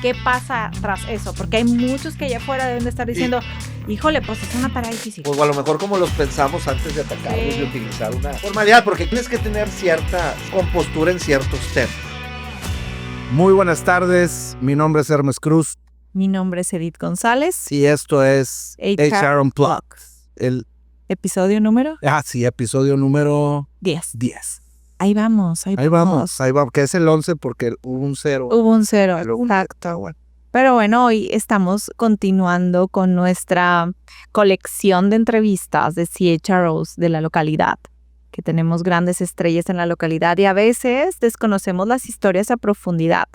¿Qué pasa tras eso? Porque hay muchos que allá afuera deben de estar diciendo, híjole, pues es una tarea difícil. Pues a lo mejor como los pensamos antes de atacarlos, de utilizar una formalidad, porque tienes que tener cierta compostura en ciertos temas. Muy buenas tardes, mi nombre es Hermes Cruz. Mi nombre es Edith González. Y esto es HR Unplugged. El episodio número. Episodio número 10. Ahí vamos, que es el 11 porque hubo un 0. Exacto. Bueno. Pero bueno, hoy estamos continuando con nuestra colección de entrevistas de CHROs de la localidad, que tenemos grandes estrellas en la localidad y a veces desconocemos las historias a profundidad.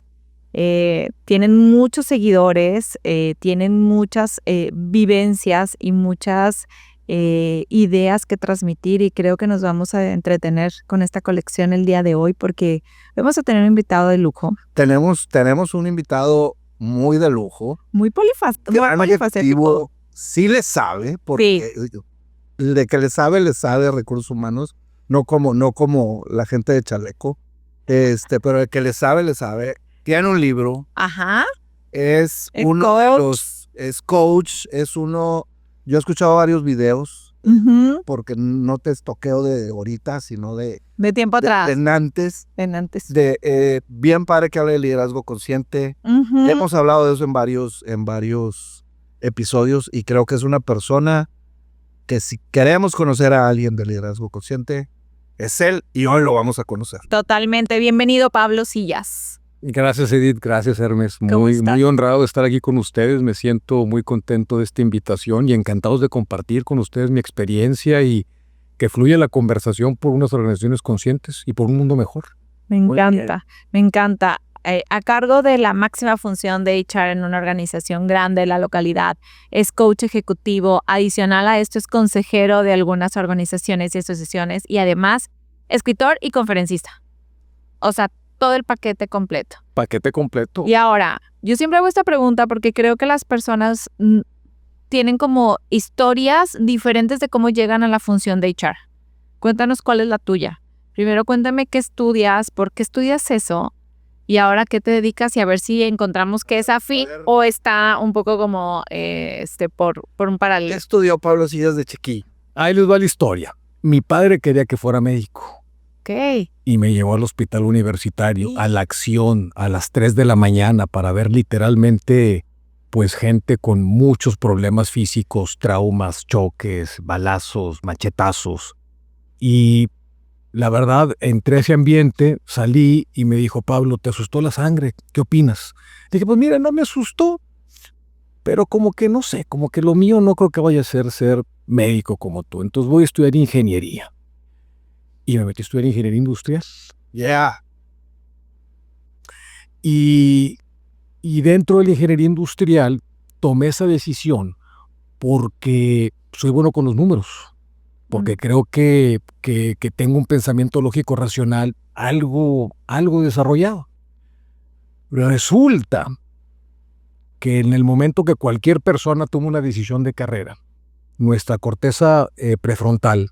Tienen muchos seguidores, tienen muchas vivencias y muchas ideas que transmitir, y creo que nos vamos a entretener con esta colección el día de hoy porque vamos a tener un invitado de lujo. Tenemos un invitado muy de lujo. Muy polifacético. Sí le sabe, porque de que le sabe de recursos humanos, no como la gente de chaleco, pero el que le sabe. Tiene un libro. Ajá. Es coach, yo he escuchado varios videos, porque no te estoqueo de ahorita, sino de tiempo atrás. De antes. Bien padre que hable de liderazgo consciente. Hemos hablado de eso en varios episodios y creo que es una persona que si queremos conocer a alguien de liderazgo consciente, es él y hoy lo vamos a conocer. Totalmente. Bienvenido, Pablo Sillas. Gracias, Edith. Gracias, Hermes. Muy honrado de estar aquí con ustedes. Me siento muy contento de esta invitación y encantados de compartir con ustedes mi experiencia y que fluya la conversación por unas organizaciones conscientes y por un mundo mejor. Me encanta. A cargo de la máxima función de HR en una organización grande de la localidad, es coach ejecutivo. Adicional a esto, es consejero de algunas organizaciones y asociaciones y además escritor y conferencista. O sea, todo el paquete completo. Y ahora, yo siempre hago esta pregunta porque creo que las personas tienen como historias diferentes de cómo llegan a la función de HR. Cuéntanos cuál es la tuya. Primero cuéntame qué estudias, por qué estudias eso, y ahora qué te dedicas y a ver si encontramos que es afín o está un poco como por un paralelo. ¿Qué estudió Pablo Sillas de chiquillo? Ahí les va la historia. Mi padre quería que fuera médico. Y me llevó al hospital universitario, a la acción, a las 3 de la mañana para ver literalmente pues gente con muchos problemas físicos, traumas, choques, balazos, machetazos. Y la verdad, entré a ese ambiente, salí y me dijo, Pablo, ¿te asustó la sangre? ¿Qué opinas? Dije, pues mira, no me asustó, pero como que no sé, como que lo mío no creo que vaya a ser médico como tú. Entonces voy a estudiar ingeniería. Y me metí a estudiar ingeniería industrial. Y dentro de la ingeniería industrial tomé esa decisión porque soy bueno con los números. Porque creo que tengo un pensamiento lógico racional algo desarrollado. Resulta que en el momento que cualquier persona toma una decisión de carrera, nuestra corteza prefrontal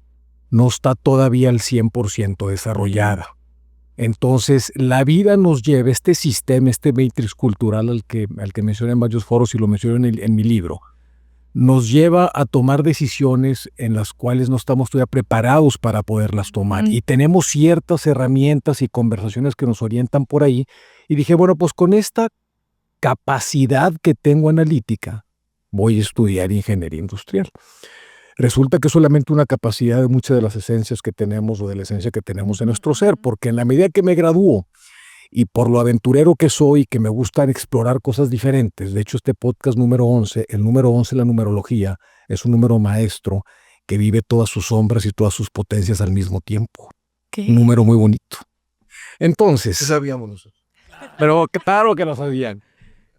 no está todavía al 100% desarrollada. Entonces, la vida nos lleva, este sistema, este matrix cultural al que mencioné en varios foros y lo menciono en mi libro, nos lleva a tomar decisiones en las cuales no estamos todavía preparados para poderlas tomar. Y tenemos ciertas herramientas y conversaciones que nos orientan por ahí. Y dije, bueno, pues con esta capacidad que tengo analítica, voy a estudiar ingeniería industrial. Resulta que es solamente una capacidad de muchas de las esencias que tenemos o de la esencia que tenemos en nuestro ser, porque en la medida que me gradúo y por lo aventurero que soy, que me gusta explorar cosas diferentes, de hecho este podcast número 11, el número 11, la numerología, es un número maestro que vive todas sus sombras y todas sus potencias al mismo tiempo. Un número muy bonito. Entonces... Sí sabíamos nosotros. Pero claro que lo sabían.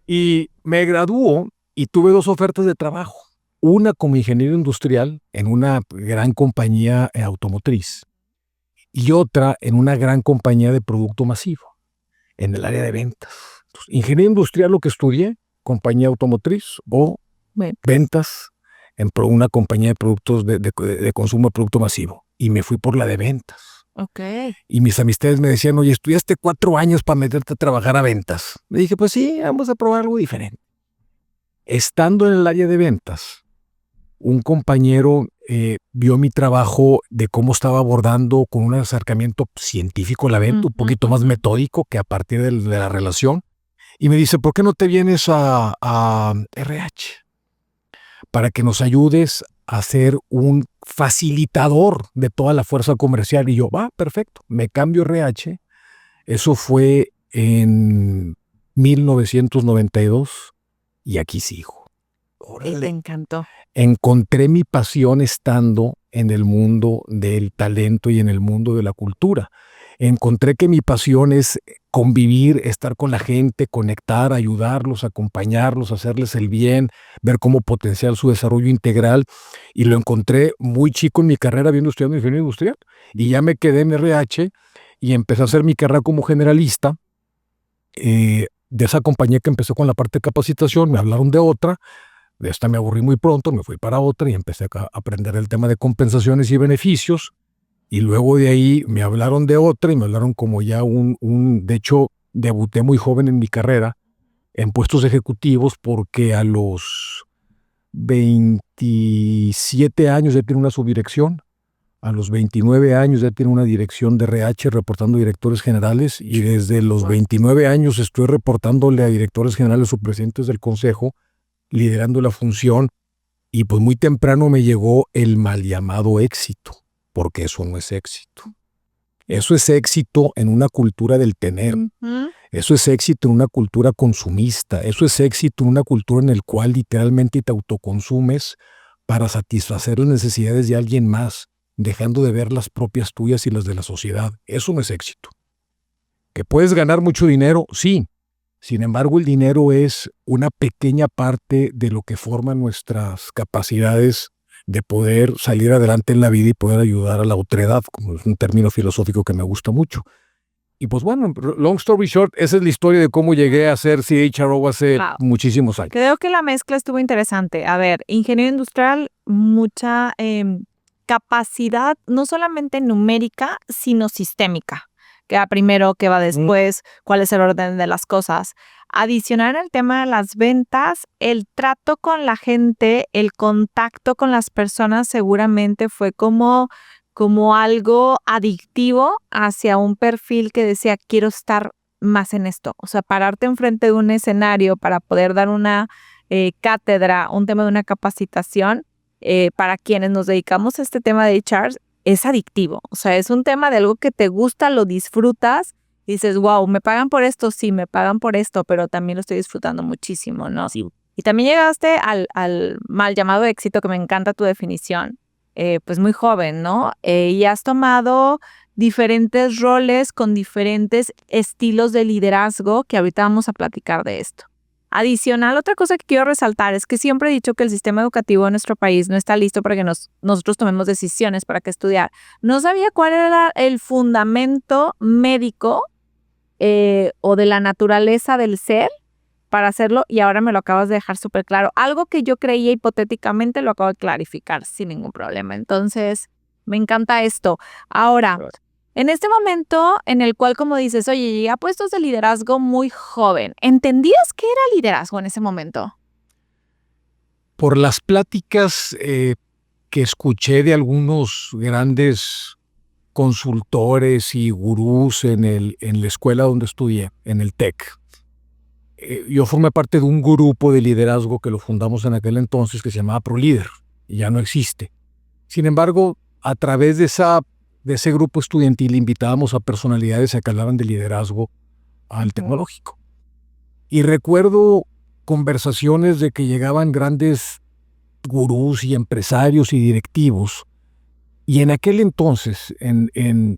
Y me graduó y tuve 2 ofertas de trabajo. Una como ingeniero industrial en una gran compañía automotriz y otra en una gran compañía de producto masivo, en el área de ventas. Entonces, ingeniería industrial lo que estudié, compañía automotriz o ventas en una compañía de productos de consumo de producto masivo. Y me fui por la de ventas. Ok. Y mis amistades me decían, oye, estudiaste 4 años para meterte a trabajar a ventas. Le dije, pues sí, vamos a probar algo diferente. Estando en el área de ventas, un compañero vio mi trabajo de cómo estaba abordando con un acercamiento científico la venta, un poquito más metódico que a partir de la relación. Y me dice, ¿por qué no te vienes a RH? Para que nos ayudes a ser un facilitador de toda la fuerza comercial. Y yo, va, perfecto, me cambio RH. Eso fue en 1992 y aquí sigo. Te encantó. Encontré mi pasión estando en el mundo del talento y en el mundo de la cultura. Encontré que mi pasión es convivir, estar con la gente, conectar, ayudarlos, acompañarlos, hacerles el bien, ver cómo potenciar su desarrollo integral. Y lo encontré muy chico en mi carrera viendo estudiando ingeniería industrial. Y ya me quedé en RH y empecé a hacer mi carrera como generalista. De esa compañía que empezó con la parte de capacitación, me hablaron de otra. De esta me aburrí muy pronto, me fui para otra y empecé a aprender el tema de compensaciones y beneficios. Y luego de ahí me hablaron de otra y me hablaron como ya de hecho, debuté muy joven en mi carrera en puestos ejecutivos porque a los 27 años ya tenía una subdirección, a los 29 años ya tiene una dirección de RH reportando a directores generales y desde los 29 años estoy reportándole a directores generales o presidentes del consejo, liderando la función y pues muy temprano me llegó el mal llamado éxito. Porque eso no es éxito. Eso es éxito en una cultura del tener. Eso es éxito en una cultura consumista. Eso es éxito en una cultura en la cual literalmente te autoconsumes para satisfacer las necesidades de alguien más, dejando de ver las propias tuyas y las de la sociedad. Eso no es éxito. ¿Que puedes ganar mucho dinero? Sí. Sin embargo, el dinero es una pequeña parte de lo que forma nuestras capacidades de poder salir adelante en la vida y poder ayudar a la otredad, como es un término filosófico que me gusta mucho. Y pues bueno, long story short, esa es la historia de cómo llegué a ser CHRO hace muchísimos años. Creo que la mezcla estuvo interesante. A ver, ingeniero industrial, mucha capacidad, no solamente numérica, sino sistémica. ¿Qué va primero, qué va después, cuál es el orden de las cosas? Adicionar el tema de las ventas, el trato con la gente, el contacto con las personas seguramente fue como algo adictivo hacia un perfil que decía, quiero estar más en esto. O sea, pararte enfrente de un escenario para poder dar una cátedra, un tema de una capacitación, para quienes nos dedicamos a este tema de HR, es adictivo. O sea, es un tema de algo que te gusta, lo disfrutas. Dices, wow, ¿me pagan por esto? Sí, me pagan por esto, pero también lo estoy disfrutando muchísimo, ¿no? Sí. Y también llegaste al mal llamado éxito, que me encanta tu definición, pues muy joven, ¿no? Y has tomado diferentes roles con diferentes estilos de liderazgo, que ahorita vamos a platicar de esto. Adicional, otra cosa que quiero resaltar es que siempre he dicho que el sistema educativo de nuestro país no está listo para que nosotros tomemos decisiones para qué estudiar. No sabía cuál era el fundamento médico o de la naturaleza del ser para hacerlo y ahora me lo acabas de dejar súper claro. Algo que yo creía hipotéticamente lo acabo de clarificar sin ningún problema. Entonces, me encanta esto. Ahora, en este momento en el cual, como dices, oye, llegué a puestos de liderazgo muy joven, ¿entendías qué era liderazgo en ese momento? Por las pláticas que escuché de algunos grandes consultores y gurús en la escuela donde estudié, en el TEC. Yo formé parte de un grupo de liderazgo que lo fundamos en aquel entonces que se llamaba ProLíder, y ya no existe. Sin embargo, a través de ese grupo estudiantil invitábamos a personalidades a que hablaran de liderazgo al tecnológico. Y recuerdo conversaciones de que llegaban grandes gurús y empresarios y directivos. Y en aquel entonces,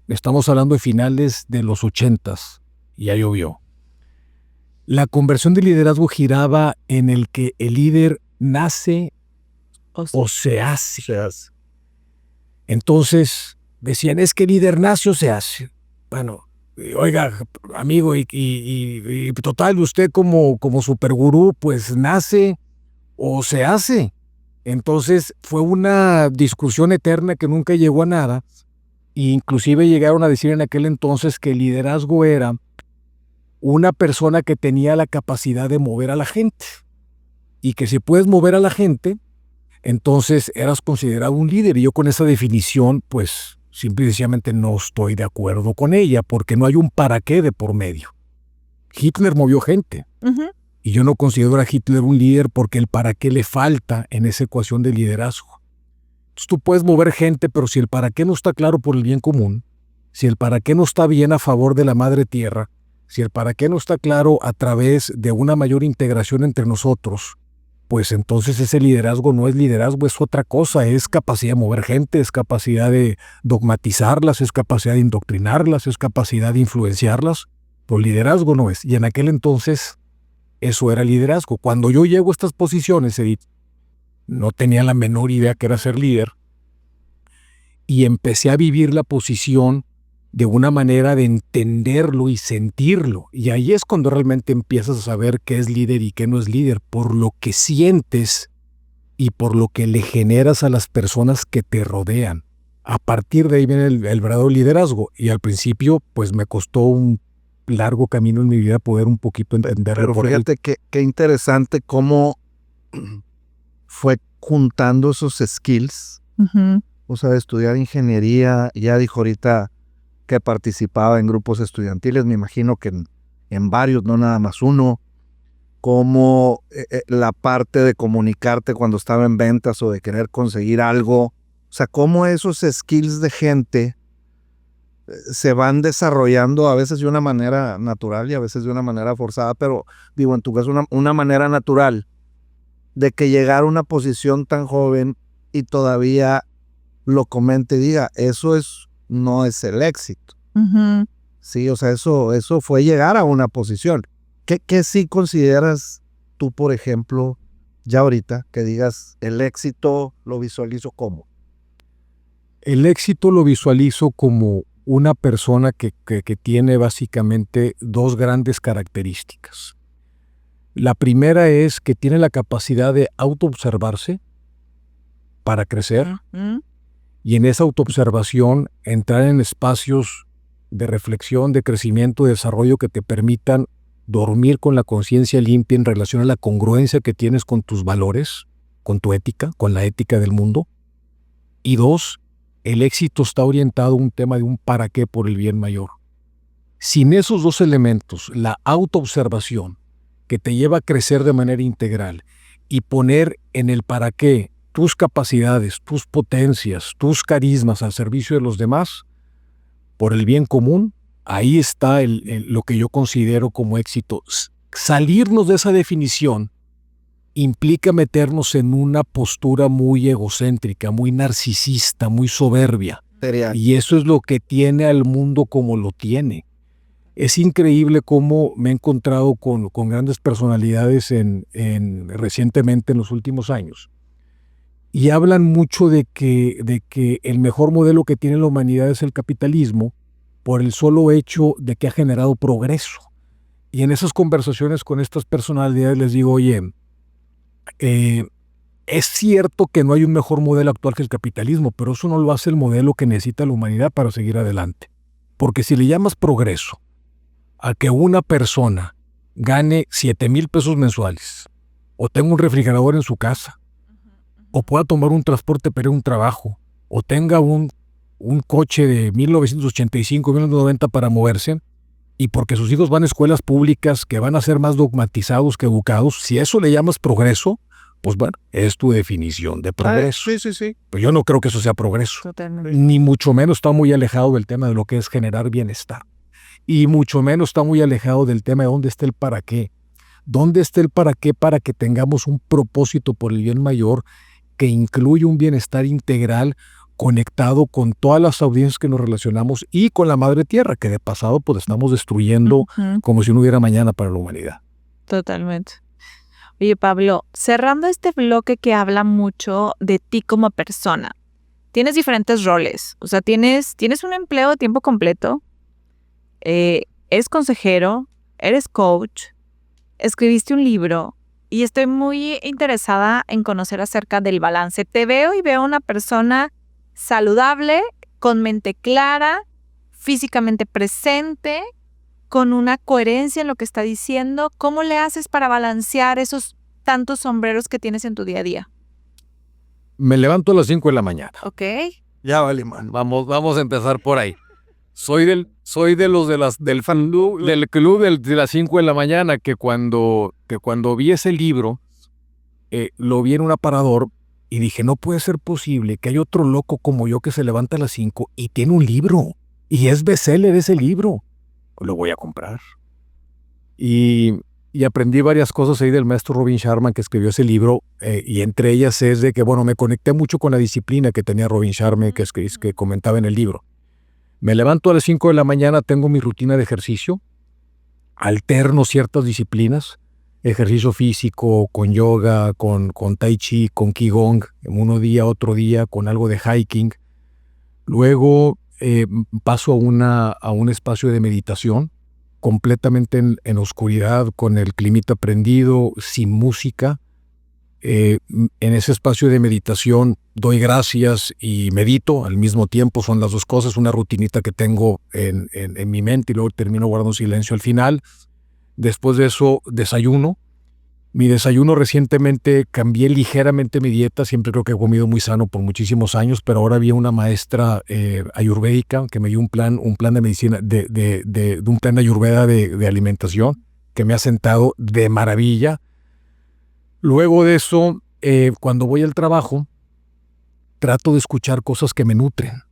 estamos hablando de finales de los 80s, ya llovió. La conversión de liderazgo giraba en el que el líder nace o se hace. Entonces decían, es que el líder nace o se hace. Bueno, oiga, amigo, y total, usted como supergurú, pues nace o se hace. Entonces fue una discusión eterna que nunca llegó a nada inclusive llegaron a decir en aquel entonces que el liderazgo era una persona que tenía la capacidad de mover a la gente. Y que si puedes mover a la gente, entonces eras considerado un líder. Y yo con esa definición, pues simple y sencillamente no estoy de acuerdo con ella, porque no hay un para qué de por medio. Hitler movió gente. Y yo no considero a Hitler un líder porque el para qué le falta en esa ecuación de liderazgo. Entonces tú puedes mover gente, pero si el para qué no está claro por el bien común, si el para qué no está bien a favor de la madre tierra, si el para qué no está claro a través de una mayor integración entre nosotros, pues entonces ese liderazgo no es liderazgo, es otra cosa, es capacidad de mover gente, es capacidad de dogmatizarlas, es capacidad de indoctrinarlas, es capacidad de influenciarlas, pero liderazgo no es. Y en aquel entonces eso era liderazgo. Cuando yo llego a estas posiciones, Edith, no tenía la menor idea que era ser líder y empecé a vivir la posición de una manera de entenderlo y sentirlo. Y ahí es cuando realmente empiezas a saber qué es líder y qué no es líder, por lo que sientes y por lo que le generas a las personas que te rodean. A partir de ahí viene el verdadero liderazgo. Y al principio, pues me costó un largo camino en mi vida poder un poquito entenderlo. Pero fíjate qué interesante cómo fue juntando esos skills. O sea, de estudiar ingeniería, ya dijo ahorita que participaba en grupos estudiantiles, me imagino que en varios, no nada más uno, como la parte de comunicarte cuando estaba en ventas o de querer conseguir algo, o sea, cómo esos skills de gente se van desarrollando a veces de una manera natural y a veces de una manera forzada, pero digo, en tu caso una manera natural de que llegar a una posición tan joven y todavía lo comente y diga, eso no es el éxito. Sí, o sea, eso fue llegar a una posición. ¿Qué sí consideras tú, por ejemplo, ya ahorita, que digas, el éxito lo visualizo como? El éxito lo visualizo como una persona que tiene básicamente dos grandes características. La primera es que tiene la capacidad de autoobservarse para crecer y en esa autoobservación entrar en espacios de reflexión, de crecimiento, de desarrollo que te permitan dormir con la conciencia limpia en relación a la congruencia que tienes con tus valores, con tu ética, con la ética del mundo. Y dos, el éxito está orientado a un tema de un para qué por el bien mayor. Sin esos dos elementos, la autoobservación, que te lleva a crecer de manera integral, y poner en el para qué tus capacidades, tus potencias, tus carismas al servicio de los demás, por el bien común, ahí está lo que yo considero como éxito. Salirnos de esa definición implica meternos en una postura muy egocéntrica, muy narcisista, muy soberbia. Y eso es lo que tiene al mundo como lo tiene. Es increíble cómo me he encontrado con grandes personalidades recientemente en los últimos años. Y hablan mucho de que el mejor modelo que tiene la humanidad es el capitalismo por el solo hecho de que ha generado progreso. Y en esas conversaciones con estas personalidades les digo, oye, es cierto que no hay un mejor modelo actual que el capitalismo, pero eso no lo hace el modelo que necesita la humanidad para seguir adelante. Porque si le llamas progreso a que una persona gane 7,000 pesos mensuales, o tenga un refrigerador en su casa, o pueda tomar un transporte para ir a un trabajo, o tenga un coche de 1985, 1990 para moverse, y porque sus hijos van a escuelas públicas que van a ser más dogmatizados que educados, si eso le llamas progreso, pues bueno, es tu definición de progreso. Sí. Pero yo no creo que eso sea progreso. Totalmente. Ni mucho menos está muy alejado del tema de lo que es generar bienestar. Y mucho menos está muy alejado del tema de dónde está el para qué. ¿Dónde está el para qué para que tengamos un propósito por el bien mayor que incluye un bienestar integral conectado con todas las audiencias que nos relacionamos y con la madre tierra, que de pasado pues estamos destruyendo como si no hubiera mañana para la humanidad? Totalmente. Oye, Pablo, cerrando este bloque que habla mucho de ti como persona, tienes diferentes roles. O sea, tienes un empleo de tiempo completo, eres consejero, eres coach, escribiste un libro y estoy muy interesada en conocer acerca del balance. Te veo y veo una persona saludable, con mente clara, físicamente presente, con una coherencia en lo que está diciendo. ¿Cómo le haces para balancear esos tantos sombreros que tienes en tu día a día? Me levanto a las 5 de la mañana. Ok. Ya vale, man. Vamos a empezar por ahí. Soy de los del fan club, de las 5 de la mañana, que cuando vi ese libro, lo vi en un aparador y dije, no puede ser posible que hay otro loco como yo que se levanta a las 5 y tiene un libro. Y es bestseller ese libro. Lo voy a comprar. Y aprendí varias cosas ahí del maestro Robin Sharma, que escribió ese libro, y entre ellas es de que, me conecté mucho con la disciplina que tenía Robin Sharma, que comentaba en el libro. Me levanto a las 5 de la mañana, tengo mi rutina de ejercicio, alterno ciertas disciplinas, ejercicio físico, con yoga, con tai chi, con qigong, uno día, otro día, con algo de hiking. Luego paso a un espacio de meditación, completamente en oscuridad, con el climita prendido, sin música. En ese espacio de meditación doy gracias y medito al mismo tiempo. Son las dos cosas, una rutinita que tengo en mi mente, y luego termino guardando silencio al final. Después de eso desayuno. Mi desayuno, recientemente cambié ligeramente mi dieta. Siempre creo que he comido muy sano por muchísimos años, pero ahora vi una maestra ayurvédica que me dio un plan de medicina, de un plan de ayurveda de alimentación, que me ha sentado de maravilla. Luego de eso, cuando voy al trabajo, trato de escuchar cosas que me nutren.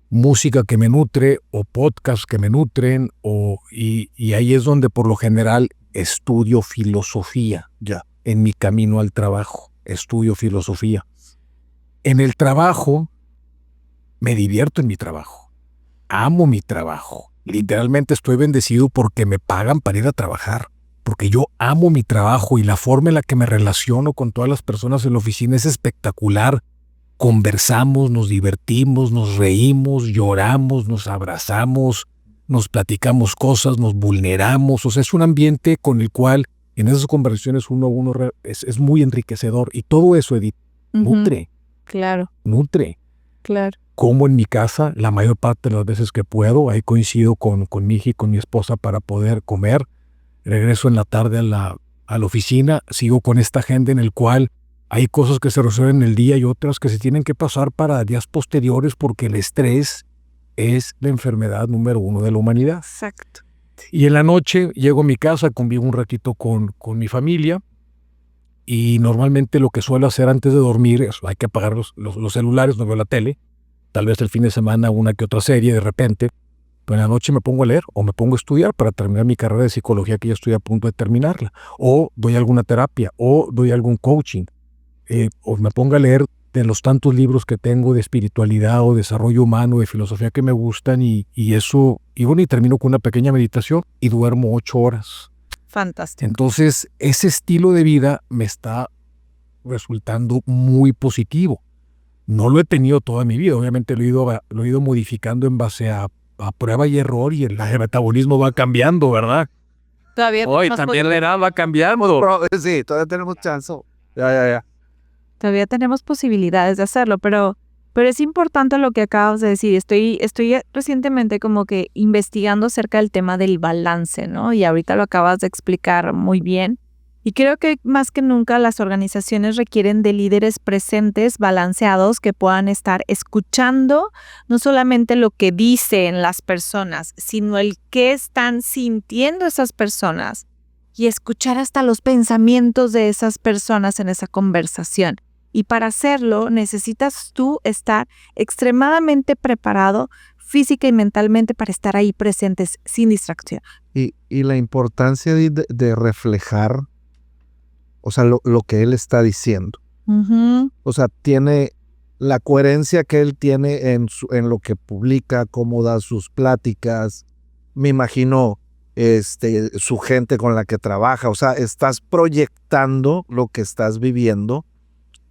Música que me nutre, o podcasts que me nutren, y ahí es donde por lo general estudio filosofía. Ya. En mi camino al trabajo, estudio filosofía. En el trabajo, me divierto en mi trabajo. Amo mi trabajo. Literalmente estoy bendecido porque me pagan para ir a trabajar. Porque yo amo mi trabajo, y la forma en la que me relaciono con todas las personas en la oficina es espectacular. Conversamos, nos divertimos, nos reímos, lloramos, nos abrazamos, nos platicamos cosas, nos vulneramos. O sea, es un ambiente con el cual en esas conversaciones uno a uno es muy enriquecedor. Y todo eso, Edith, nutre. Claro. Nutre. Claro. Como en mi casa, la mayor parte de las veces que puedo, ahí coincido con mi hija y con mi esposa para poder comer. Regreso en la tarde a la oficina, sigo con esta agenda en el cual hay cosas que se resuelven en el día y otras que se tienen que pasar para días posteriores, porque el estrés es la enfermedad número 1 de la humanidad. Exacto. Y en la noche llego a mi casa, convivo un ratito con mi familia, y normalmente lo que suelo hacer antes de dormir es, hay que apagar los celulares, no veo la tele, tal vez el fin de semana una que otra serie de repente, pero en la noche me pongo a leer o me pongo a estudiar para terminar mi carrera de psicología, que ya estoy a punto de terminarla, o doy alguna terapia, o doy algún coaching, o me pongo a leer de los tantos libros que tengo de espiritualidad o desarrollo humano, de filosofía que me gustan, y eso, y termino con una pequeña meditación y duermo 8 horas. Fantástico. Entonces, ese estilo de vida me está resultando muy positivo. No lo he tenido toda mi vida, obviamente lo he ido modificando en base a prueba y error, y el metabolismo va cambiando, ¿verdad? Todavía Hoy también la edad va cambiando. Sí, todavía tenemos chance. Ya. Todavía tenemos posibilidades de hacerlo, pero es importante lo que acabas de decir. Estoy recientemente como que investigando acerca del tema del balance, ¿no? Y ahorita lo acabas de explicar muy bien. Y creo que más que nunca las organizaciones requieren de líderes presentes, balanceados, que puedan estar escuchando no solamente lo que dicen las personas, sino el qué están sintiendo esas personas, y escuchar hasta los pensamientos de esas personas en esa conversación. Y para hacerlo necesitas tú estar extremadamente preparado física y mentalmente para estar ahí presentes sin distracción. Y la importancia de reflejar, o sea, lo que él está diciendo. Uh-huh. O sea, tiene la coherencia que él tiene en lo que publica, cómo da sus pláticas. Me imagino su gente con la que trabaja. O sea, estás proyectando lo que estás viviendo,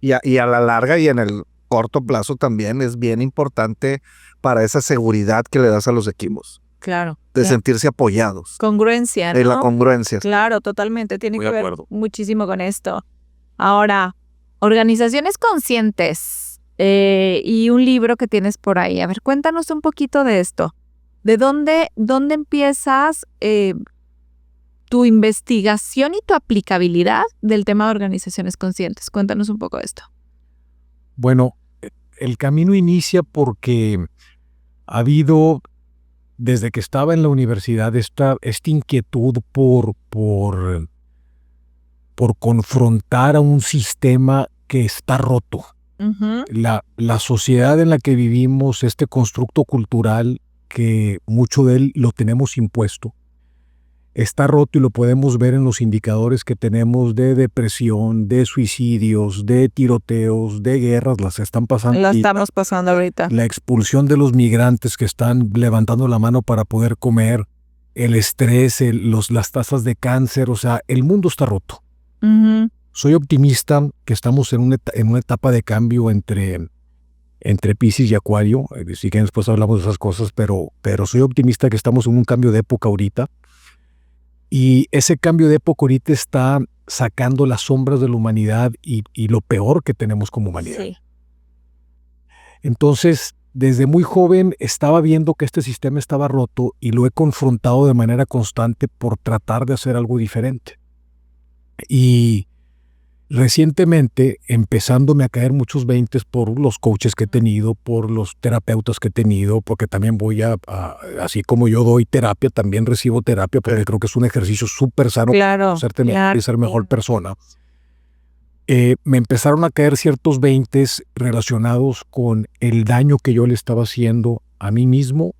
y a la larga y en el corto plazo también es bien importante para esa seguridad que le das a los equipos. Claro. De claro. sentirse apoyados. Congruencia, ¿no? La congruencia. Claro, totalmente. Tiene Muy que de ver acuerdo. muchísimo con esto. Ahora, organizaciones conscientes y un libro que tienes por ahí. A ver, cuéntanos un poquito de esto. ¿De dónde empiezas tu investigación y tu aplicabilidad del tema de organizaciones conscientes? Cuéntanos un poco de esto. Bueno, el camino inicia porque ha habido, desde que estaba en la universidad, esta inquietud por confrontar a un sistema que está roto. Uh-huh. La sociedad en la que vivimos, este constructo cultural que mucho de él lo tenemos impuesto, está roto y lo podemos ver en los indicadores que tenemos de depresión, de suicidios, de tiroteos, de guerras, las están pasando. La estamos pasando ahorita. La expulsión de los migrantes que están levantando la mano para poder comer, el estrés, las tasas de cáncer, o sea, el mundo está roto. Uh-huh. Soy optimista que estamos en una etapa de cambio entre Piscis y Acuario. Si quieren después hablamos de esas cosas, pero soy optimista que estamos en un cambio de época ahorita. Y ese cambio de época ahorita está sacando las sombras de la humanidad y lo peor que tenemos como humanidad. Sí. Entonces, desde muy joven estaba viendo que este sistema estaba roto y lo he confrontado de manera constante por tratar de hacer algo diferente. Y recientemente, empezándome a caer muchos veintes por los coaches que he tenido, por los terapeutas que he tenido, porque también voy así como yo doy terapia, también recibo terapia, porque creo que es un ejercicio súper sano para hacerte mejor y ser mejor persona. Me empezaron a caer ciertos veintes relacionados con el daño que yo le estaba haciendo a mí mismo,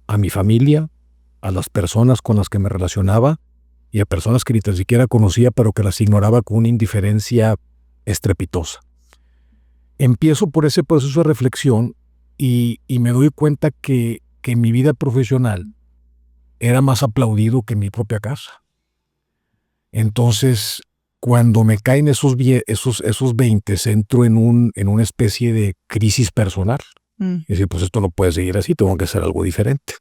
a mi familia, a las personas con las que me relacionaba, y a personas que ni tan siquiera conocía, pero que las ignoraba con una indiferencia estrepitosa. Empiezo por ese proceso de reflexión y me doy cuenta que mi vida profesional era más aplaudido que mi propia casa. Entonces, cuando me caen esos 20, entro en una especie de crisis personal. Y decir, pues esto no puede seguir así, tengo que hacer algo diferente.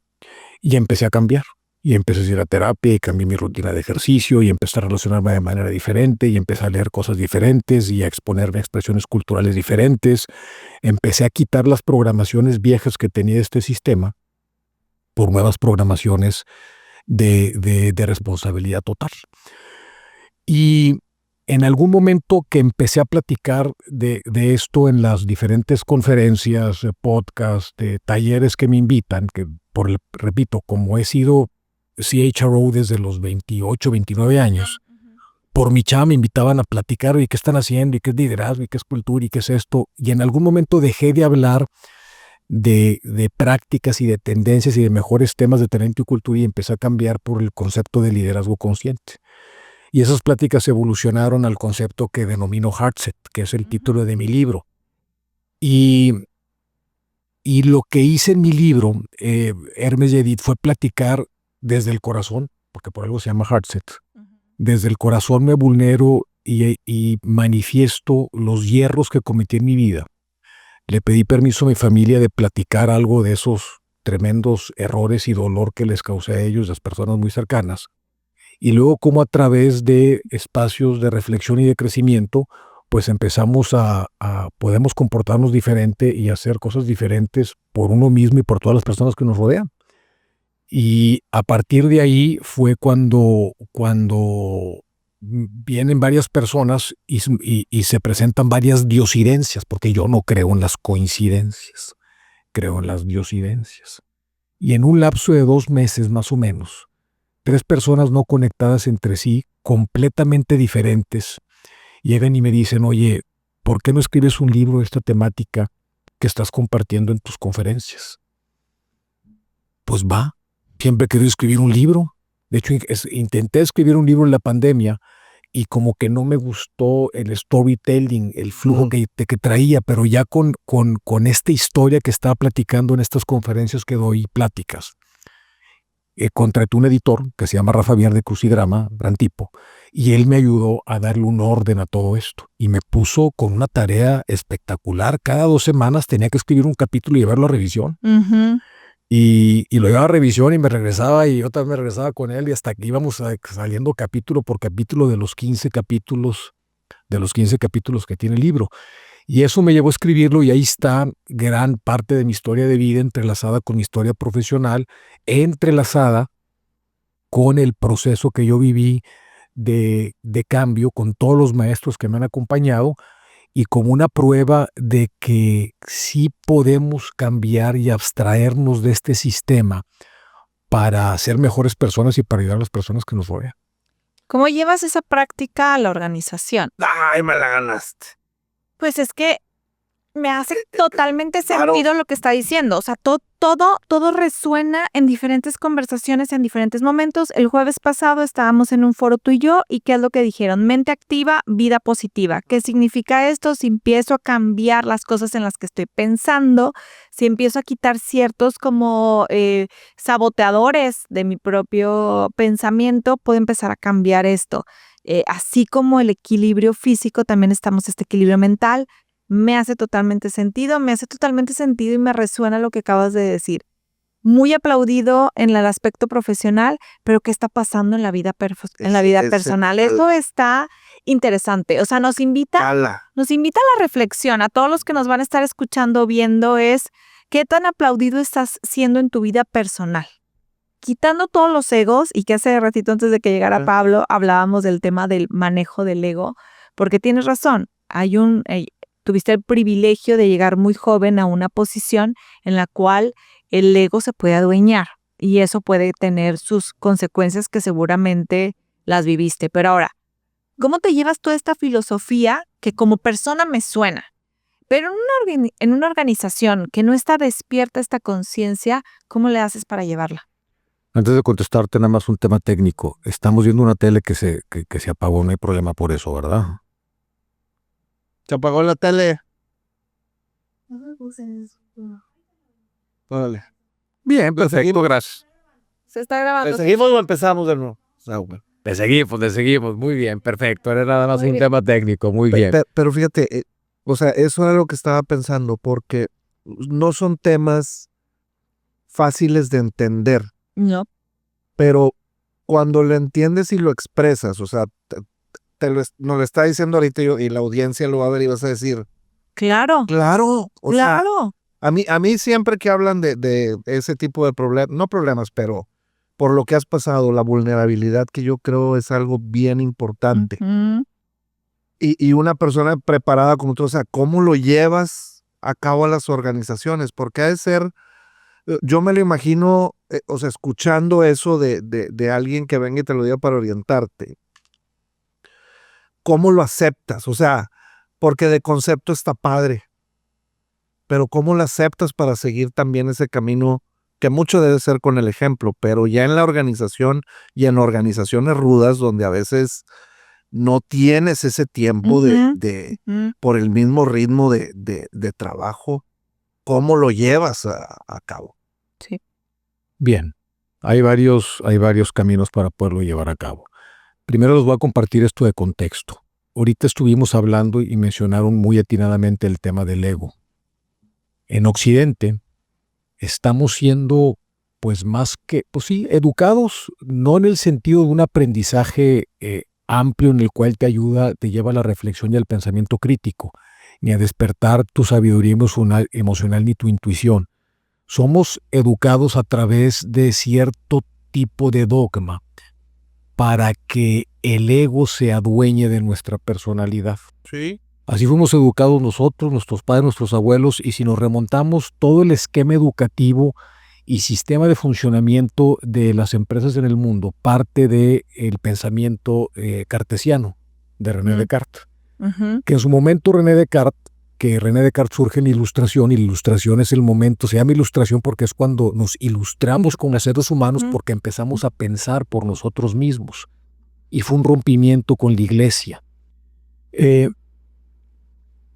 Y empecé a cambiar. Y empecé a ir a terapia y cambié mi rutina de ejercicio y empecé a relacionarme de manera diferente y empecé a leer cosas diferentes y a exponerme a expresiones culturales diferentes. Empecé a quitar las programaciones viejas que tenía este sistema por nuevas programaciones de responsabilidad total. Y en algún momento que empecé a platicar de esto en las diferentes conferencias, podcasts, talleres que me invitan, que repito, como he sido CHRO desde los 28, 29 años, por mi chava me invitaban a platicar y qué están haciendo y qué es liderazgo y qué es cultura y qué es esto. Y en algún momento dejé de hablar de prácticas y de tendencias y de mejores temas de talento y cultura y empecé a cambiar por el concepto de liderazgo consciente. Y esas pláticas evolucionaron al concepto que denomino Heartset, que es el título de mi libro. Y lo que hice en mi libro, Hermes y Edith, fue platicar desde el corazón, porque por algo se llama Heartset. Desde el corazón me vulnero y manifiesto los hierros que cometí en mi vida. Le pedí permiso a mi familia de platicar algo de esos tremendos errores y dolor que les causé a ellos, las personas muy cercanas. Y luego como a través de espacios de reflexión y de crecimiento, pues empezamos podemos comportarnos diferente y hacer cosas diferentes por uno mismo y por todas las personas que nos rodean. Y a partir de ahí fue cuando vienen varias personas y se presentan varias diosidencias, porque yo no creo en las coincidencias, creo en las diosidencias. Y en un lapso de 2 meses más o menos, 3 personas no conectadas entre sí, completamente diferentes, llegan y me dicen, oye, ¿por qué no escribes un libro de esta temática que estás compartiendo en tus conferencias? Pues va. Siempre quería escribir un libro. De hecho, intenté escribir un libro en la pandemia y como que no me gustó el storytelling, el flujo que traía, pero ya con esta historia que estaba platicando en estas conferencias que doy pláticas. Contraté un editor que se llama Rafa Villar de Crucigrama, gran tipo, y él me ayudó a darle un orden a todo esto. Y me puso con una tarea espectacular. Cada 2 semanas tenía que escribir un capítulo y llevarlo a revisión. Uh-huh. Y lo llevaba a revisión y me regresaba y otra vez me regresaba con él y hasta que íbamos saliendo capítulo por capítulo de los 15 capítulos que tiene el libro. Y eso me llevó a escribirlo y ahí está gran parte de mi historia de vida entrelazada con mi historia profesional, entrelazada con el proceso que yo viví de cambio, con todos los maestros que me han acompañado y como una prueba de que sí podemos cambiar y abstraernos de este sistema para ser mejores personas y para ayudar a las personas que nos rodean. ¿Cómo llevas esa práctica a la organización? ¡Ay, me la ganaste! Pues es que me hace totalmente sentido lo que está diciendo. O sea, todo resuena en diferentes conversaciones, en diferentes momentos. El jueves pasado estábamos en un foro tú y yo, ¿y qué es lo que dijeron? Mente activa, vida positiva. ¿Qué significa esto? Si empiezo a cambiar las cosas en las que estoy pensando, si empiezo a quitar ciertos como saboteadores de mi propio pensamiento, puedo empezar a cambiar esto. Así como el equilibrio físico, también estamos este equilibrio mental. Me hace totalmente sentido y me resuena lo que acabas de decir. Muy aplaudido en el aspecto profesional, pero ¿qué está pasando en la vida, personal? Eso está interesante. O sea, nos invita a la reflexión. A todos los que nos van a estar escuchando, viendo, es ¿qué tan aplaudido estás siendo en tu vida personal? Quitando todos los egos, y que hace ratito antes de que llegara Pablo, hablábamos del tema del manejo del ego, porque tienes razón, tuviste el privilegio de llegar muy joven a una posición en la cual el ego se puede adueñar y eso puede tener sus consecuencias que seguramente las viviste. Pero ahora, ¿cómo te llevas toda esta filosofía que como persona me suena? Pero en una organización que no está despierta esta conciencia, ¿cómo le haces para llevarla? Antes de contestarte, nada más un tema técnico. Estamos viendo una tele que se apagó, no hay problema por eso, ¿verdad? Se apagó la tele. Órale. Bien, perfecto, gracias. Se está grabando. ¿Le seguimos o empezamos de nuevo? Le seguimos, muy bien, perfecto. Era nada más un tema técnico, muy bien. Pero fíjate, eso era lo que estaba pensando, porque no son temas fáciles de entender. No. Pero cuando lo entiendes y lo expresas, o sea, nos lo está diciendo ahorita y la audiencia lo va a ver y vas a decir, Claro. O sea, a mí siempre que hablan de ese tipo de problemas, no problemas, pero por lo que has pasado, la vulnerabilidad, que yo creo es algo bien importante. Uh-huh. Y una persona preparada como tú, o sea, ¿cómo lo llevas a cabo a las organizaciones? Porque ha de ser, yo me lo imagino, o sea, escuchando eso de alguien que venga y te lo diga para orientarte. ¿Cómo lo aceptas? O sea, porque de concepto está padre, pero ¿cómo lo aceptas para seguir también ese camino que mucho debe ser con el ejemplo, pero ya en la organización y en organizaciones rudas donde a veces no tienes ese tiempo por el mismo ritmo de trabajo, ¿cómo lo llevas a cabo? Sí. Bien, hay varios caminos para poderlo llevar a cabo. Primero les voy a compartir esto de contexto. Ahorita estuvimos hablando y mencionaron muy atinadamente el tema del ego. En Occidente estamos siendo, pues educados, no en el sentido de un aprendizaje amplio en el cual te lleva a la reflexión y al pensamiento crítico, ni a despertar tu sabiduría emocional ni tu intuición. Somos educados a través de cierto tipo de dogma para que el ego se adueñe de nuestra personalidad. Sí. Así fuimos educados nosotros, nuestros padres, nuestros abuelos, y si nos remontamos todo el esquema educativo y sistema de funcionamiento de las empresas en el mundo, parte del pensamiento cartesiano de René Descartes. Uh-huh. Que en su momento René Descartes surge en la Ilustración, y la Ilustración es el momento, se llama Ilustración porque es cuando nos ilustramos con los seres humanos, porque empezamos a pensar por nosotros mismos. Y fue un rompimiento con la Iglesia.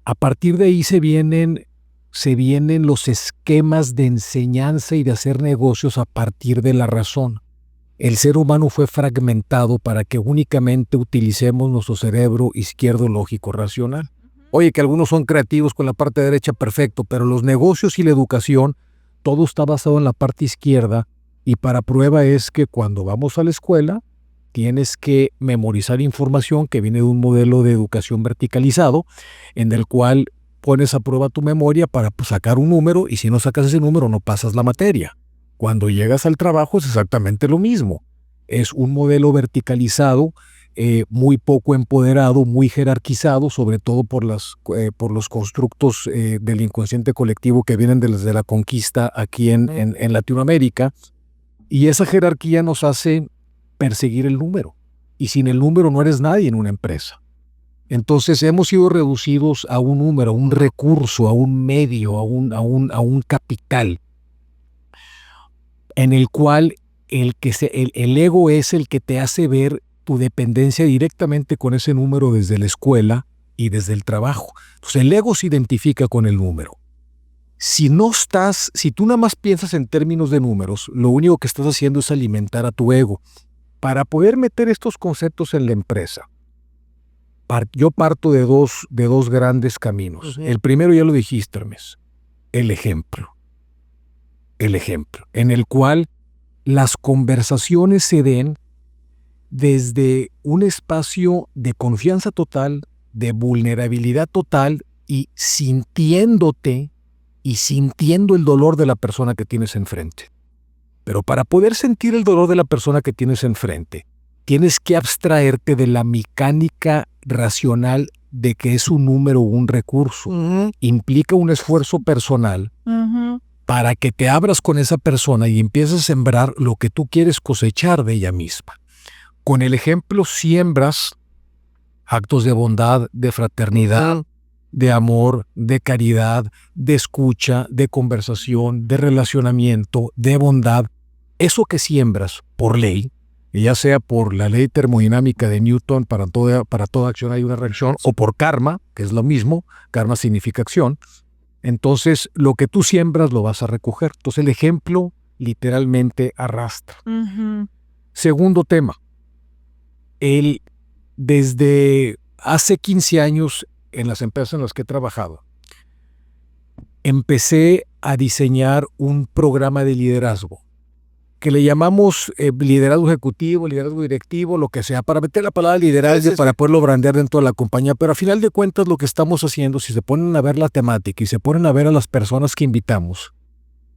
A partir de ahí se vienen los esquemas de enseñanza y de hacer negocios a partir de la razón. El ser humano fue fragmentado para que únicamente utilicemos nuestro cerebro izquierdo lógico racional. Oye, que algunos son creativos con la parte derecha, perfecto, pero los negocios y la educación, todo está basado en la parte izquierda, y para prueba es que cuando vamos a la escuela tienes que memorizar información que viene de un modelo de educación verticalizado, en el cual pones a prueba tu memoria para sacar un número y si no sacas ese número no pasas la materia. Cuando llegas al trabajo es exactamente lo mismo. Es un modelo verticalizado, muy poco empoderado, muy jerarquizado, sobre todo por los constructos del inconsciente colectivo que vienen desde la conquista aquí en Latinoamérica. Y esa jerarquía nos hace perseguir el número. Y sin el número no eres nadie en una empresa. Entonces hemos sido reducidos a un número, a un recurso, a un medio, a un capital, en el cual el ego es el que te hace ver tu dependencia directamente con ese número desde la escuela y desde el trabajo. Entonces el ego se identifica con el número. Si tú nada más piensas en términos de números, lo único que estás haciendo es alimentar a tu ego. Para poder meter estos conceptos en la empresa, yo parto de dos grandes caminos. El primero ya lo dijiste, Hermes, el ejemplo. El ejemplo, en el cual las conversaciones se den desde un espacio de confianza total, de vulnerabilidad total y sintiéndote y sintiendo el dolor de la persona que tienes enfrente. Pero para poder sentir el dolor de la persona que tienes enfrente, tienes que abstraerte de la mecánica racional de que es un número o un recurso. Implica un esfuerzo personal para que te abras con esa persona y empieces a sembrar lo que tú quieres cosechar de ella misma. Con el ejemplo siembras actos de bondad, de fraternidad, de amor, de caridad, de escucha, de conversación, de relacionamiento, de bondad. Eso que siembras por ley, ya sea por la ley termodinámica de Newton, para toda acción hay una reacción, o por karma, que es lo mismo, karma significa acción, entonces lo que tú siembras lo vas a recoger. Entonces el ejemplo literalmente arrastra. Segundo tema, desde hace 15 años en las empresas en las que he trabajado, empecé a diseñar un programa de liderazgo que le llamamos liderazgo ejecutivo, liderazgo directivo, lo que sea, para meter la palabra liderazgo para poderlo brandear dentro de la compañía. Pero a final de cuentas lo que estamos haciendo, si se ponen a ver la temática y se ponen a ver a las personas que invitamos,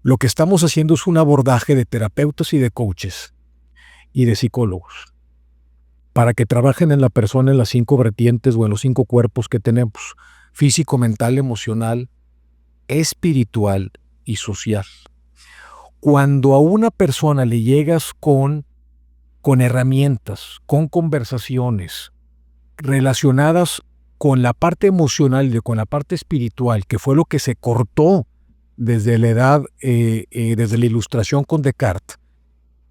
lo que estamos haciendo es un abordaje de terapeutas y de coaches y de psicólogos para que trabajen en la persona en las 5 vertientes o en los 5 cuerpos que tenemos: físico, mental, emocional, espiritual y social. Cuando a una persona le llegas con herramientas, con conversaciones relacionadas con la parte emocional y con la parte espiritual, que fue lo que se cortó desde la edad, desde la ilustración con Descartes,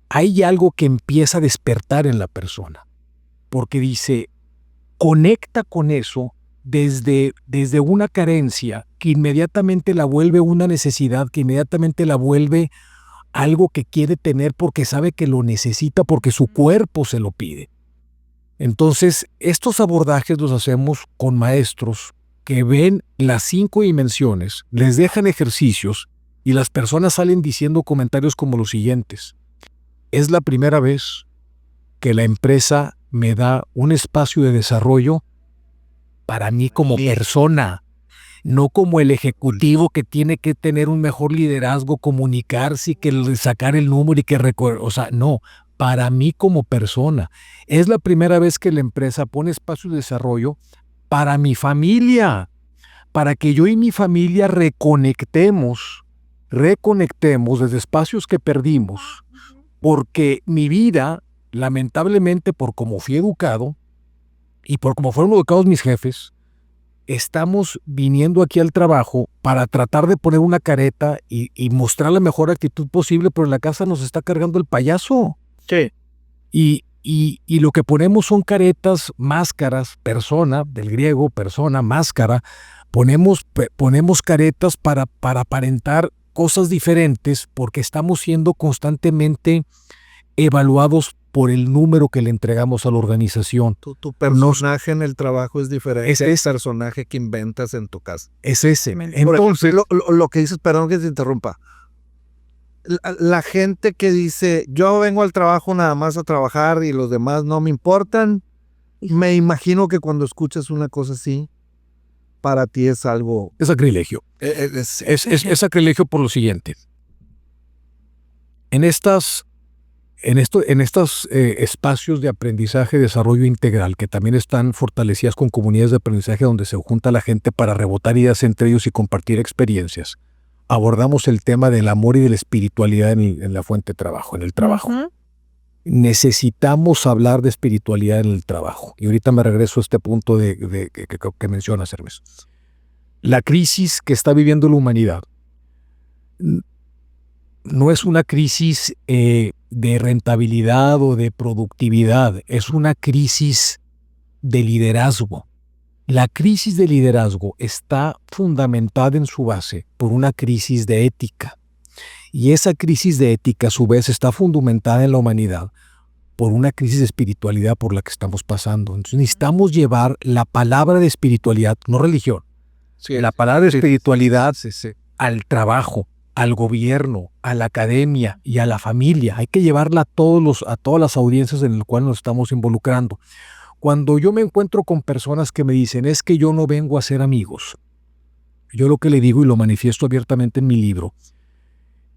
hay algo que empieza a despertar en la persona, porque dice, conecta con eso desde una carencia que inmediatamente la vuelve una necesidad, que inmediatamente la vuelve algo que quiere tener porque sabe que lo necesita, porque su cuerpo se lo pide. Entonces, estos abordajes los hacemos con maestros que ven las 5 dimensiones, les dejan ejercicios y las personas salen diciendo comentarios como los siguientes: es la primera vez que la empresa me da un espacio de desarrollo para mí como persona, no como el ejecutivo que tiene que tener un mejor liderazgo, comunicarse y que sacar el número y que no, para mí como persona. Es la primera vez que la empresa pone espacio de desarrollo para mi familia, para que yo y mi familia reconectemos desde espacios que perdimos, porque mi vida, lamentablemente, por cómo fui educado y por cómo fueron educados mis jefes, estamos viniendo aquí al trabajo para tratar de poner una careta y mostrar la mejor actitud posible, pero en la casa nos está cargando el payaso. Sí. Y lo que ponemos son caretas, máscaras, persona, del griego, persona, máscara. Ponemos caretas para aparentar cosas diferentes porque estamos siendo constantemente evaluados por el número que le entregamos a la organización. Tu personaje en el trabajo es diferente al personaje que inventas en tu casa. Es ese. Entonces, lo que dices, perdón que te interrumpa, la gente que dice, yo vengo al trabajo nada más a trabajar y los demás no me importan, me imagino que cuando escuchas una cosa así, para ti es algo... Es sacrilegio. Es sacrilegio por lo siguiente. En estos espacios de aprendizaje y desarrollo integral, que también están fortalecidas con comunidades de aprendizaje donde se junta la gente para rebotar ideas entre ellos y compartir experiencias, abordamos el tema del amor y de la espiritualidad en la fuente de trabajo, en el trabajo. Necesitamos hablar de espiritualidad en el trabajo. Y ahorita me regreso a este punto que mencionas, Hermes. La crisis que está viviendo la humanidad no es una crisis de rentabilidad o de productividad, es una crisis de liderazgo. La crisis de liderazgo está fundamentada en su base por una crisis de ética. Y esa crisis de ética, a su vez, está fundamentada en la humanidad por una crisis de espiritualidad por la que estamos pasando. Entonces necesitamos llevar la palabra de espiritualidad, no religión, la palabra de espiritualidad al trabajo, al gobierno, a la academia y a la familia. Hay que llevarla a todas las audiencias en las cuales nos estamos involucrando. Cuando yo me encuentro con personas que me dicen, es que yo no vengo a ser amigos, yo lo que le digo y lo manifiesto abiertamente en mi libro,